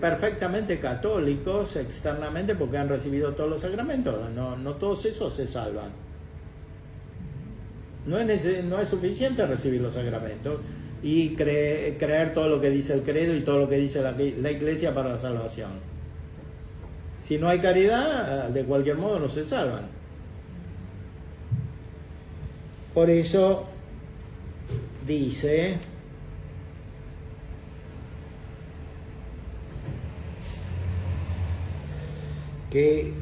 perfectamente católicos externamente porque han recibido todos los sacramentos. No todos esos se salvan. No es suficiente recibir los sacramentos y creer todo lo que dice el credo y todo lo que dice la Iglesia para la salvación. Si no hay caridad, de cualquier modo no se salvan. Por eso dice que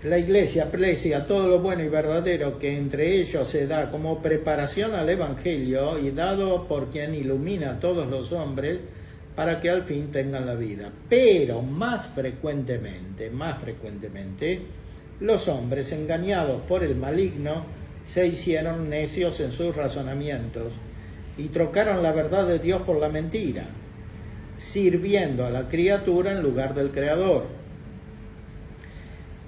la Iglesia aprecia todo lo bueno y verdadero que entre ellos se da como preparación al Evangelio y dado por quien ilumina a todos los hombres para que al fin tengan la vida. Pero más frecuentemente, los hombres engañados por el maligno se hicieron necios en sus razonamientos y trocaron la verdad de Dios por la mentira, sirviendo a la criatura en lugar del Creador.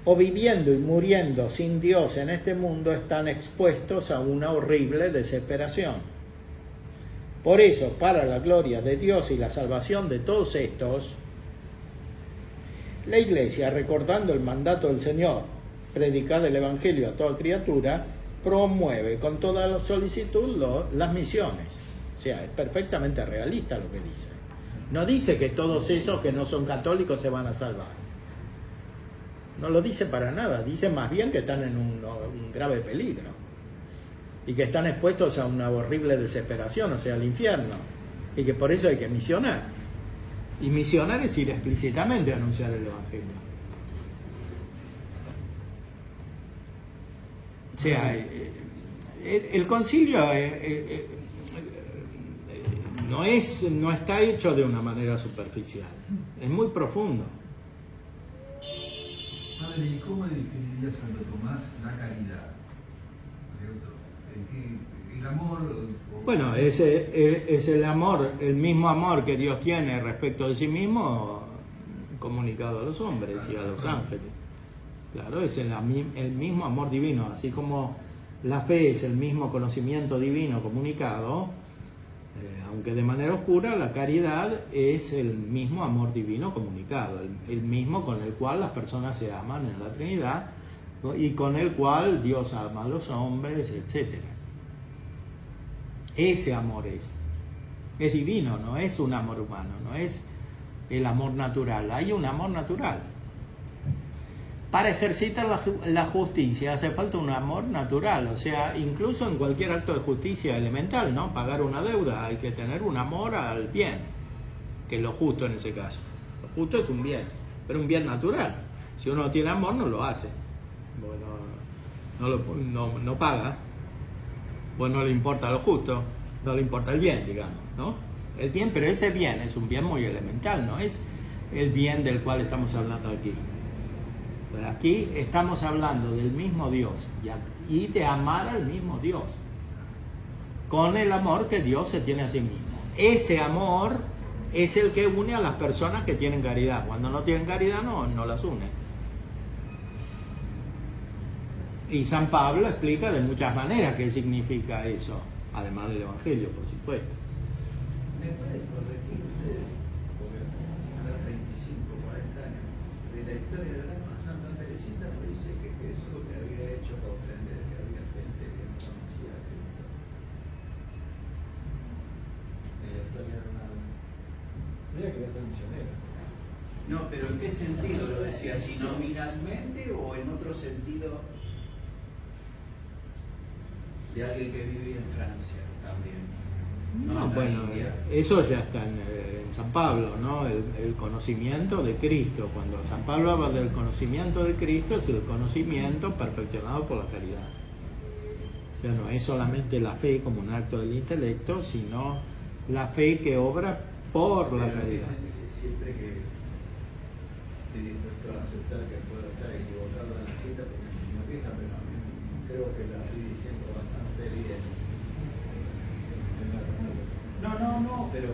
O viviendo y muriendo sin Dios en este mundo están expuestos a una horrible desesperación. Por eso, para la gloria de Dios y la salvación de todos estos, la Iglesia, recordando el mandato del Señor, predicar el Evangelio a toda criatura, promueve con toda la solicitud las misiones. O sea, es perfectamente realista lo que dice. No dice que todos esos que no son católicos se van a salvar. No lo dice para nada, dice más bien que están en un grave peligro y que están expuestos a una horrible desesperación, o sea, al infierno, y que por eso hay que misionar. Y misionar es ir explícitamente a anunciar el Evangelio. O sea, el concilio no está hecho de una manera superficial, es muy profundo. Padre, ¿y cómo definiría Santo Tomás la caridad? El amor... Bueno, es el amor, el mismo amor que Dios tiene respecto de sí mismo comunicado a los hombres y a los ángeles. Claro, es el mismo amor divino, así como la fe es el mismo conocimiento divino comunicado, aunque de manera oscura, la caridad es el mismo amor divino comunicado, el mismo con el cual las personas se aman en la Trinidad y con el cual Dios ama a los hombres, etc. Ese amor es divino, no es un amor humano, no es el amor natural, hay un amor natural. Para ejercitar la justicia hace falta un amor natural, o sea, incluso en cualquier acto de justicia elemental, ¿no? Pagar una deuda, hay que tener un amor al bien, que es lo justo en ese caso. Lo justo es un bien, pero un bien natural. Si uno no tiene amor, no lo hace. Bueno, no paga, pues no le importa lo justo, no le importa el bien, digamos, ¿no? El bien, pero ese bien es un bien muy elemental, no es el bien del cual estamos hablando aquí. Pero aquí estamos hablando del mismo Dios y de amar al mismo Dios con el amor que Dios se tiene a sí mismo. Ese amor es el que une a las personas que tienen caridad. Cuando no tienen caridad no las une. Y San Pablo explica de muchas maneras qué significa eso, además del Evangelio, por supuesto. ¿Me pueden corregir ustedes? Porque ahora 35, 40 años de la historia del alma, Santa Teresita nos dice que Jesús le había hecho comprender que había gente que no conocía a Cristo. En la historia del alma. Ella quería ser misionera. No, pero ¿en qué sentido lo decía? ¿Si nominalmente o en otro sentido de alguien que vivía en Francia también? No, bueno, eso ya está en San Pablo, ¿no? El conocimiento de Cristo. Cuando San Pablo habla del conocimiento de Cristo, es el conocimiento perfeccionado por la caridad. O sea, no es solamente la fe como un acto del intelecto, sino la fe que obra por la caridad. Siempre que estoy dispuesto a aceptar que puedo estar equivocado en la cita porque es muy vieja, pero a mí creo que la estoy diciendo bastante bien. No, pero...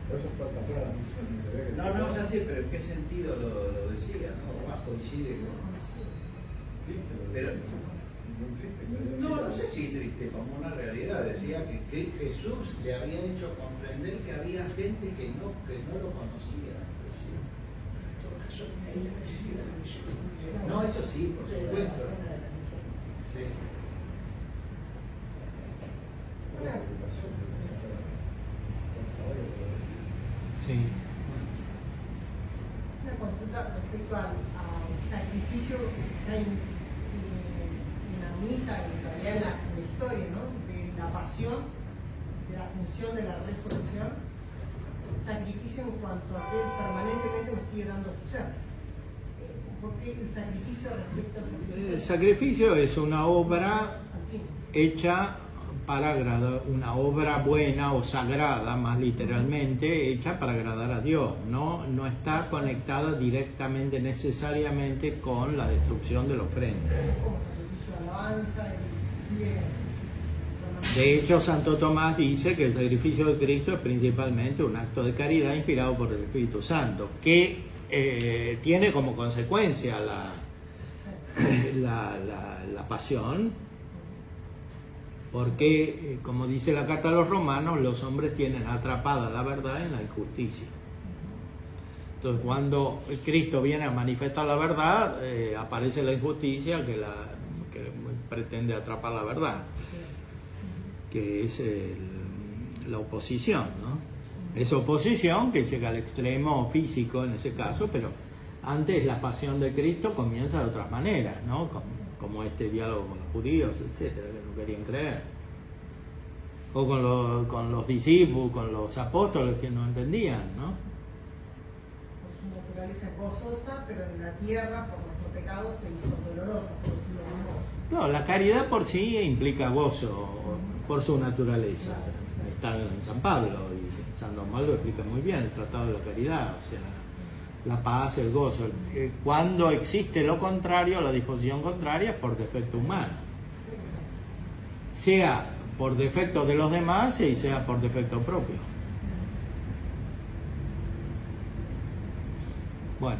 Por eso falta fuera la misión. No, ya sé, pero ¿en qué sentido lo decía? ¿No? Más coincide con... Pero muy triste. Que No, no sé si triste, como una realidad. Decía que Jesús le había hecho comprender que había gente que no lo conocía. Decía. En todo caso, ahí la necesidad de la misión comunitaria. No, eso sí, por supuesto. Sí. Una preocupación. Sí. Una consulta respecto al sacrificio ya en la misa, en realidad en la historia, ¿no? De la pasión, de la ascensión, de la resurrección, el sacrificio en cuanto a que él permanentemente nos sigue dando su ser. ¿Por qué el sacrificio respecto al sacrificio? El sacrificio es una obra Al fin. hecha para agradar, una obra buena o sagrada, más literalmente, hecha para agradar a Dios, no está conectada directamente, necesariamente con la destrucción de la ofrenda. Como sacrificio de alabanza, y sigue. De hecho, Santo Tomás dice que el sacrificio de Cristo es principalmente un acto de caridad inspirado por el Espíritu Santo, que tiene como consecuencia la pasión, porque, como dice la carta a los romanos, los hombres tienen atrapada la verdad en la injusticia. Entonces, cuando Cristo viene a manifestar la verdad, aparece la injusticia que pretende atrapar la verdad, que es la oposición, ¿no? Esa oposición que llega al extremo físico en ese caso, pero antes la pasión de Cristo comienza de otras maneras, ¿no? Como este diálogo con los judíos, etcétera, que no querían creer. O con los discípulos, con los apóstoles que no entendían, ¿no? Por su naturaleza gozosa, pero en la tierra, por nuestro pecado, se hizo dolorosa, por decirlo de algún modo. No, la caridad por sí implica gozo, por su naturaleza. Está en San Pablo y San Domán lo explica muy bien, el Tratado de la Caridad, o sea, la paz, el gozo. Cuando existe lo contrario, la disposición contraria, es por defecto humano. Sea por defecto de los demás y sea por defecto propio. Bueno,